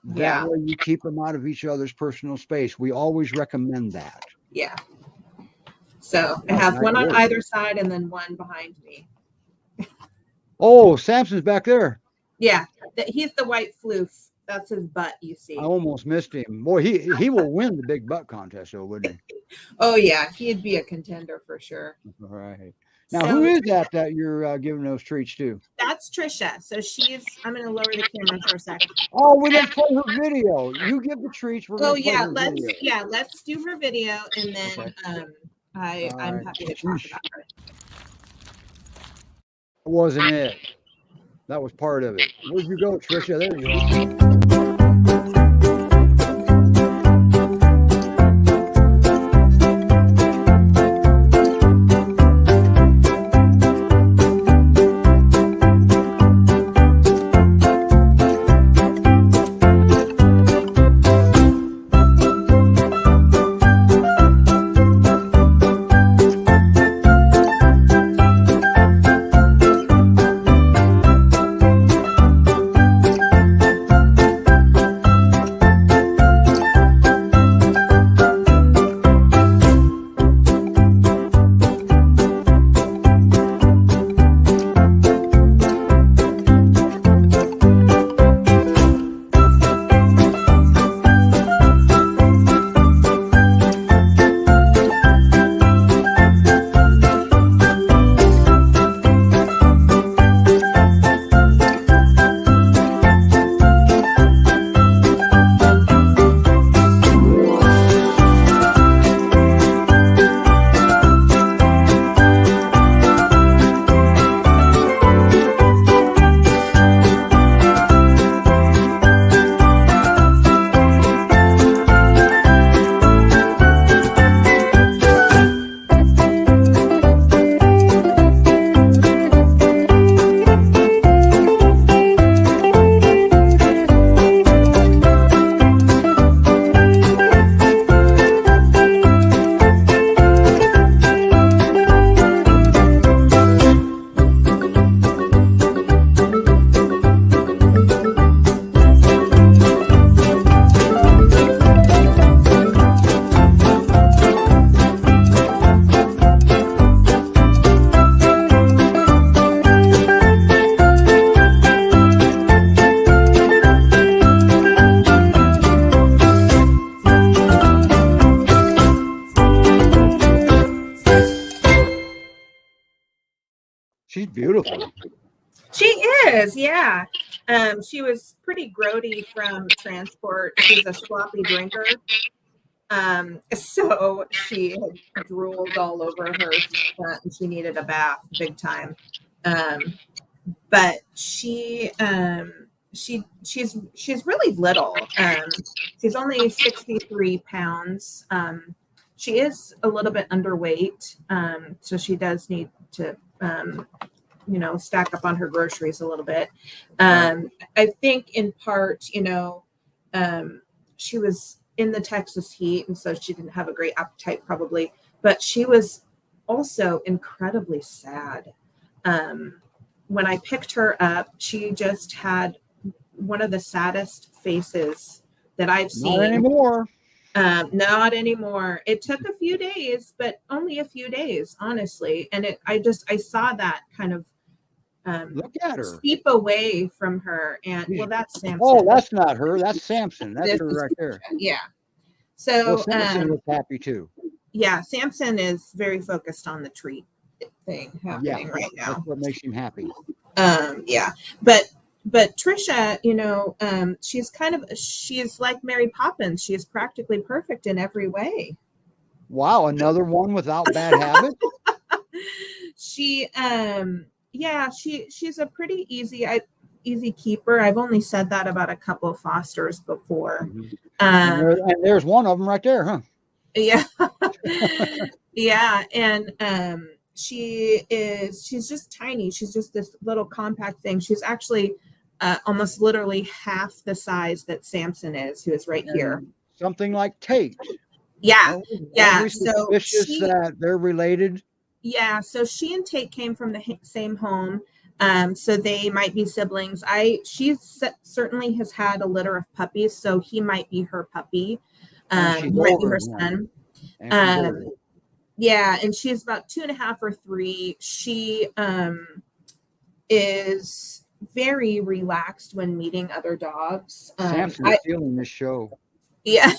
Speaker 1: That way you keep them out of each other's personal space. We always recommend that.
Speaker 2: Yeah. So I have one on either side and then one behind me.
Speaker 1: Oh, Samson's back there.
Speaker 2: Yeah, he's the white floof. That's his butt, you see.
Speaker 1: I almost missed him. Boy, he will win the big butt contest, though, wouldn't he?
Speaker 2: Oh, yeah. He'd be a contender for sure.
Speaker 1: All right. Now, who is that you're giving those treats to?
Speaker 2: That's Trisha. So I'm going to lower the camera for a second.
Speaker 1: Oh, we didn't play her video. You give the treats. We're
Speaker 2: Oh
Speaker 1: going to play
Speaker 2: yeah,
Speaker 1: her video.
Speaker 2: let's do her video, and then
Speaker 1: Okay.
Speaker 2: I'm
Speaker 1: right.
Speaker 2: happy to talk about her.
Speaker 1: That wasn't it. That was part of it. Where'd you go, Trisha? There you are. She's beautiful.
Speaker 2: She is, yeah. She was pretty grody from transport. She's a sloppy drinker. So she had drooled all over her front and she needed a bath big time. But she's really little. She's only 63 pounds. She is a little bit underweight. So she does need to stack up on her groceries a little bit. I think in part, she was in the Texas heat, and so she didn't have a great appetite probably, but she was also incredibly sad. When I picked her up, she just had one of the saddest faces that I've seen.
Speaker 1: Not anymore.
Speaker 2: Not anymore. It took a few days, but only a few days, honestly. And I saw that kind of
Speaker 1: Look at her.
Speaker 2: steep away from her. And well, that's Samson.
Speaker 1: Oh, that's not her. That's Samson. That's her right there.
Speaker 2: Yeah. So
Speaker 1: Samson was happy too.
Speaker 2: Yeah, Samson is very focused on the treat thing happening right now.
Speaker 1: That's what makes him happy.
Speaker 2: Yeah. But Trisha, she's like Mary Poppins. She is practically perfect in every way.
Speaker 1: Wow, another one without bad habits.
Speaker 2: She's a pretty easy keeper. I've only said that about a couple of Fosters before.
Speaker 1: Mm-hmm. And there's one of them right there, huh?
Speaker 2: Yeah. Yeah. And she's just tiny. She's just this little compact thing. She's actually almost literally half the size that Samson is, who is right here.
Speaker 1: Something like Tate.
Speaker 2: Yeah. Yeah.
Speaker 1: So that they're related.
Speaker 2: Yeah. So she and Tate came from the same home. So they might be siblings. She certainly has had a litter of puppies, so he might be her puppy. He might be her son. Yeah, and she's about 2.5 or 3. She is very relaxed when meeting other dogs.
Speaker 1: Samson's stealing this show.
Speaker 2: Yeah.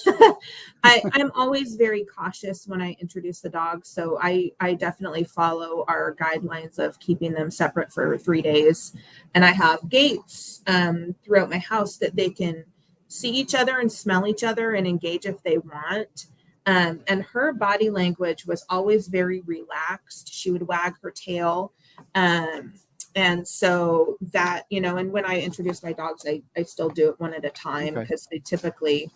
Speaker 2: I'm always very cautious when I introduce the dog. So I definitely follow our guidelines of keeping them separate for 3 days. And I have gates throughout my house that they can see each other and smell each other and engage if they want. And her body language was always very relaxed. She would wag her tail. And so that, and when I introduce my dogs, I still do it one at a time because they typically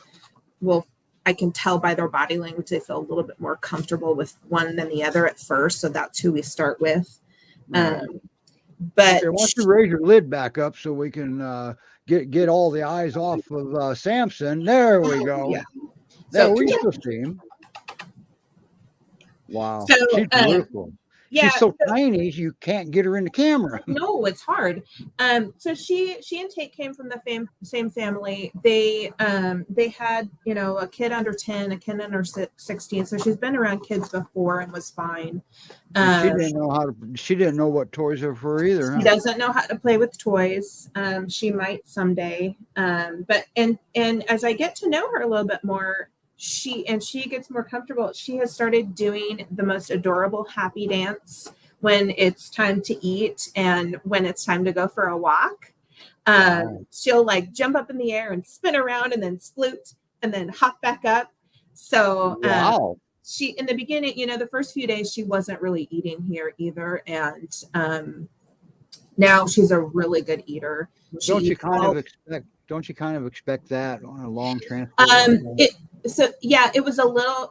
Speaker 2: I can tell by their body language, they feel a little bit more comfortable with one than the other at first. So that's who we start with.
Speaker 1: Right.
Speaker 2: But
Speaker 1: why don't you raise your lid back up so we can get all the eyes off of Samson? There we go.
Speaker 2: Yeah.
Speaker 1: There we still see him. Wow.
Speaker 2: So,
Speaker 1: She's beautiful.
Speaker 2: Yeah,
Speaker 1: she's so tiny you can't get her in the camera.
Speaker 2: No, it's hard. So she and Tate came from the same family. They had a kid under 10, a kid under 16. So she's been around kids before and was fine.
Speaker 1: She didn't know what toys are for either.
Speaker 2: She doesn't know how to play with toys. She might someday. But as I get to know her a little bit more, she gets more comfortable. She has started doing the most adorable happy dance when it's time to eat and when it's time to go for a walk. She'll like jump up in the air and spin around and then sploot and then hop back up. So she, in the beginning, the first few days, she wasn't really eating here either. And now she's a really good eater.
Speaker 1: Don't you kind of expect that on a long transport?
Speaker 2: It was a little,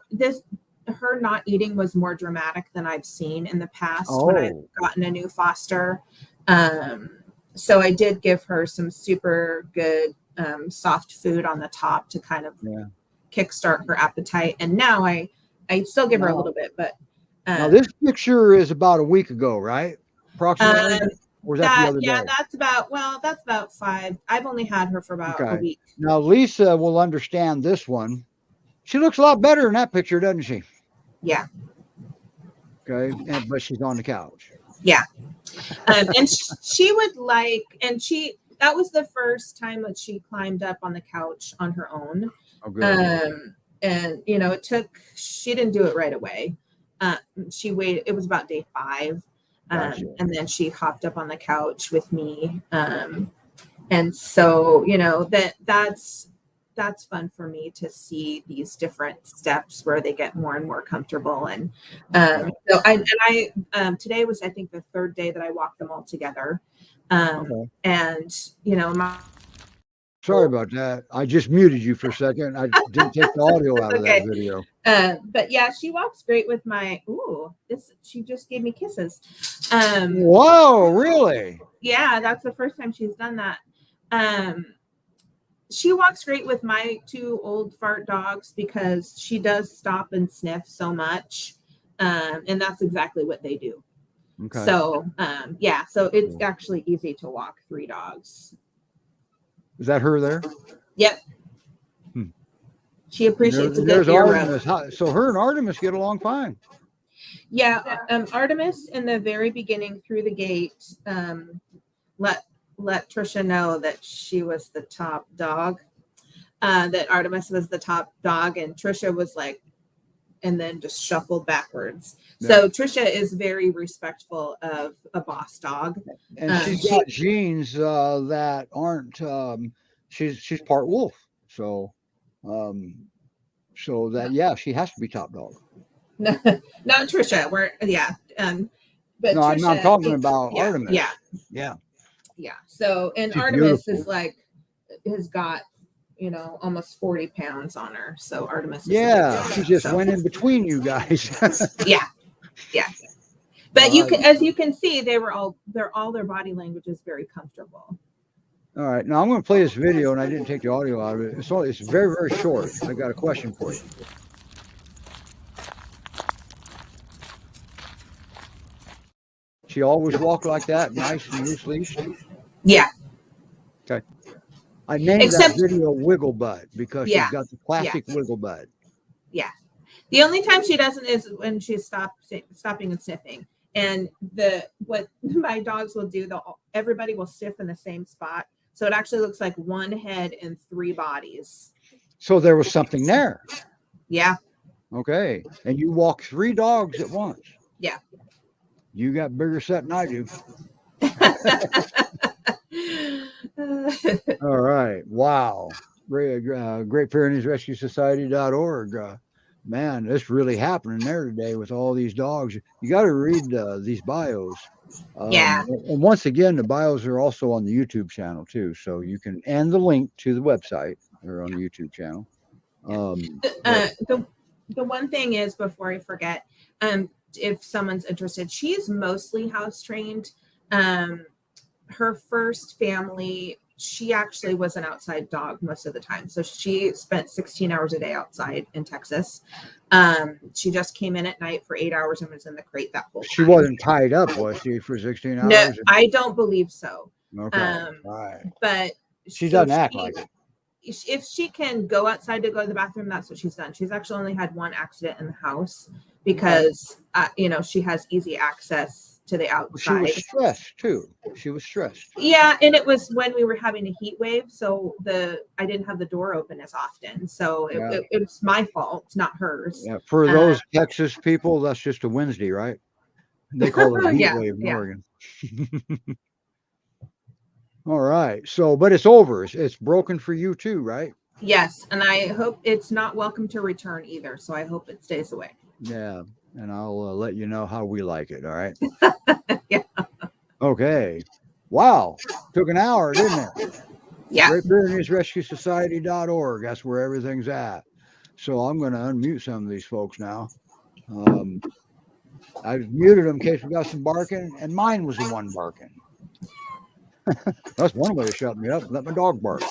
Speaker 2: her not eating was more dramatic than I've seen in the past when I've gotten a new foster. So I did give her some super good soft food on the top to kind of kickstart her appetite. And now I still give her a little bit, but
Speaker 1: now this picture is about a week ago, right? Approximately. Or was that the other day?
Speaker 2: That's about 5. I've only had her for about a week.
Speaker 1: Now Lisa will understand this one. She looks a lot better in that picture, doesn't she?
Speaker 2: Yeah.
Speaker 1: Okay. But she's on the couch.
Speaker 2: Yeah. And she would that was the first time that she climbed up on the couch on her own.
Speaker 1: Oh, good.
Speaker 2: And, she didn't do it right away. She waited, it was about day 5.
Speaker 1: Gotcha.
Speaker 2: And then she hopped up on the couch with me. And so, that's fun for me to see these different steps where they get more and more comfortable. And so I today was, I think, the 3rd day that I walked them all together. And,
Speaker 1: sorry about that. I just muted you for a second. I didn't take the audio out of that video.
Speaker 2: But yeah, she walks great with she just gave me kisses.
Speaker 1: Whoa, really?
Speaker 2: Yeah, that's the first time she's done that. She walks great with my 2 old fart dogs because she does stop and sniff so much. And that's exactly what they do. Okay. So, so it's actually easy to walk 3 dogs.
Speaker 1: Is that her there?
Speaker 2: Yep. She appreciates a good
Speaker 1: Artemis. So her and Artemis get along fine.
Speaker 2: Yeah. Artemis in the very beginning through the gate, let Trisha know that she was the top dog, that Artemis was the top dog, and Trisha was like, and then just shuffled backwards. Yeah. So Trisha is very respectful of a boss dog.
Speaker 1: And she's got genes that aren't, she's part wolf. So, she has to be top dog.
Speaker 2: No, not Trisha. But
Speaker 1: no,
Speaker 2: Trisha,
Speaker 1: I'm talking about Artemis.
Speaker 2: Yeah. So, and she's Artemis beautiful. Has got, almost 40 pounds on her. So Artemis.
Speaker 1: She just went in between you guys.
Speaker 2: Yeah. But as you can see, their body language is very comfortable.
Speaker 1: All right. Now I'm going to play this video, and I didn't take the audio out of it. It's very, very short. I got a question for you. She always walk like that, nice and loose leash?
Speaker 2: Yeah.
Speaker 1: Okay. I named that video Wiggle Butt because she's got the classic wiggle butt. Yeah.
Speaker 2: The only time she doesn't is when she's stopping and sniffing. And what my dogs will do, everybody will sniff in the same spot. So it actually looks like one head and 3 bodies.
Speaker 1: So there was something there.
Speaker 2: Yeah.
Speaker 1: Okay. And you walk 3 dogs at once.
Speaker 2: Yeah.
Speaker 1: You got bigger set than I do. All right. Wow. Great Pyrenees Rescue Society.org. Man, it's really happening there today with all these dogs. You got to read these bios.
Speaker 2: Yeah.
Speaker 1: And once again, the bios are also on the YouTube channel too. So you can, and the link to the website are on the YouTube channel.
Speaker 2: The one thing is, before I forget, if someone's interested, she's mostly house trained. Her first family, she actually was an outside dog most of the time. So she spent 16 hours a day outside in Texas. She just came in at night for 8 hours and was in the crate that whole time.
Speaker 1: She wasn't tied up, was she, for 16 hours?
Speaker 2: No, I don't believe so.
Speaker 1: Okay. All right.
Speaker 2: But
Speaker 1: She doesn't act like it.
Speaker 2: If she can go outside to go to the bathroom, that's what she's done. She's actually only had 1 accident in the house because, she has easy access to the outside.
Speaker 1: She was stressed too. She was stressed.
Speaker 2: Yeah, and it was when we were having a heat wave, so I didn't have the door open as often. So it's my fault, not hers.
Speaker 1: Yeah. For those Texas people, that's just a Wednesday, right? They call it a heat wave in Oregon. All right. So, but it's over. It's broken for you too, right?
Speaker 2: Yes, and I hope it's not welcome to return either. So I hope it stays away.
Speaker 1: Yeah, and I'll let you know how we like it. All right.
Speaker 2: Yeah.
Speaker 1: Okay. Wow. Took an hour, didn't it?
Speaker 2: Yeah.
Speaker 1: Great Pyrenees Rescue Society.org. That's where everything's at. So I'm going to unmute some of these folks now. I muted them in case we got some barking, and mine was the one barking. That's one way to shut me up. Let my dog bark.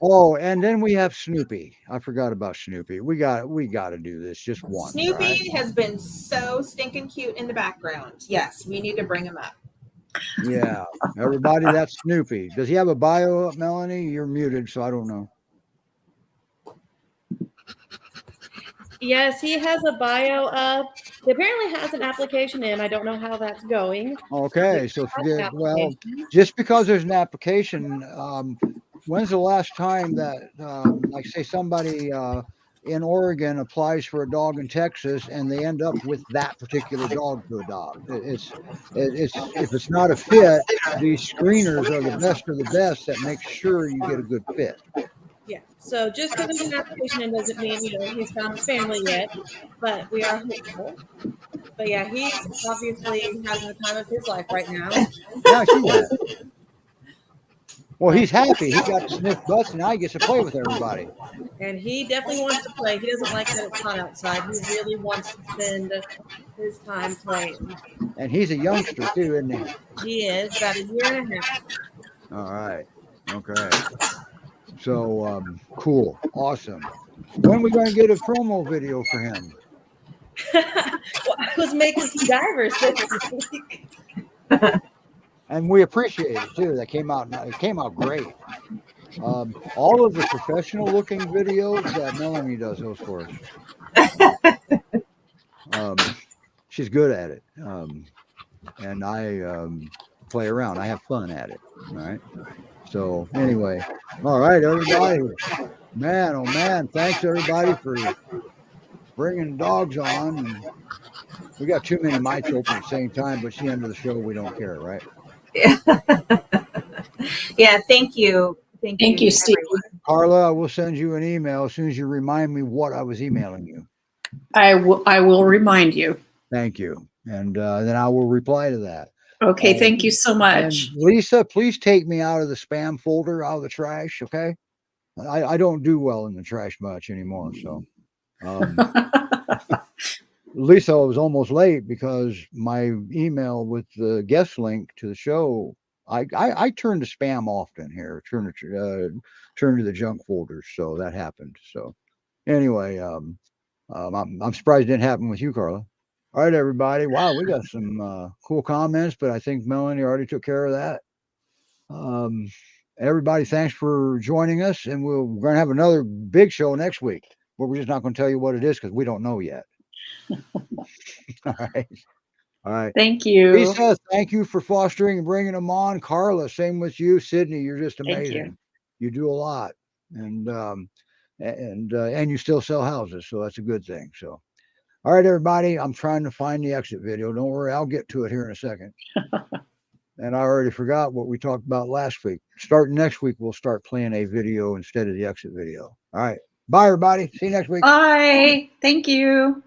Speaker 1: Oh, and then we have Snoopy. I forgot about Snoopy. We got to do this just once.
Speaker 2: Snoopy has been so stinking cute in the background. Yes, we need to bring him up.
Speaker 1: Yeah, everybody, that's Snoopy. Does he have a bio up, Melanie? You're muted, so I don't know.
Speaker 3: Yes, he has a bio up. He apparently has an application in. I don't know how that's going.
Speaker 1: Okay, so well, just because there's an application, when's the last time that, like, say somebody in Oregon applies for a dog in Texas and they end up with that particular dog to adopt? It's if it's not a fit, these screeners are the best of the best that make sure you get a good fit.
Speaker 3: Yeah. So just because there's an application in doesn't mean he's found his family yet, but we are hopeful. But yeah, he's obviously having the time of his life right now.
Speaker 1: Yeah, she is. Well, he's happy. He got to sniff butts, and now he gets to play with everybody.
Speaker 3: And he definitely wants to play. He doesn't like that it's hot outside. He really wants to spend his time playing.
Speaker 1: And he's a youngster too, isn't he?
Speaker 3: He is about a year and a half.
Speaker 1: All right. Okay. So cool. Awesome. When are we going to get a promo video for him?
Speaker 3: Well, I was making some divers this week.
Speaker 1: And we appreciate it too. It came out great. All of the professional looking videos that Melanie does those for us. She's good at it. And I play around. I have fun at it. All right. So anyway, all right, everybody. Man, oh man, thanks everybody for bringing dogs on. And we got too many mics open at the same time, but it's the end of the show. We don't care, right?
Speaker 2: Yeah, thank you.
Speaker 4: Thank you, Steve.
Speaker 1: Carla, I will send you an email as soon as you remind me what I was emailing you.
Speaker 4: I will remind you.
Speaker 1: Thank you. And then I will reply to that.
Speaker 4: Okay, thank you so much.
Speaker 1: Lisa, please take me out of the spam folder, out of the trash, okay? I don't do well in the trash much anymore, so. Lisa, I was almost late because my email with the guest link to the show, I turn to spam often here, turn to the junk folders, so that happened. So anyway, I'm surprised it didn't happen with you, Carla. All right, everybody. Wow, we got some cool comments, but I think Melanie already took care of that. Everybody, thanks for joining us, and we're going to have another big show next week, but we're just not going to tell you what it is because we don't know yet. All right. All right.
Speaker 4: Thank you.
Speaker 1: Lisa, thank you for fostering and bringing them on. Carla, same with you. Sydney, you're just amazing.
Speaker 4: Thank you.
Speaker 1: You do a lot. And and you still sell houses, so that's a good thing. So, all right, everybody, I'm trying to find the exit video. Don't worry, I'll get to it here in a second. And I already forgot what we talked about last week. Starting next week, we'll start playing a video instead of the exit video. All right, bye, everybody. See you next week.
Speaker 4: Bye. Thank you.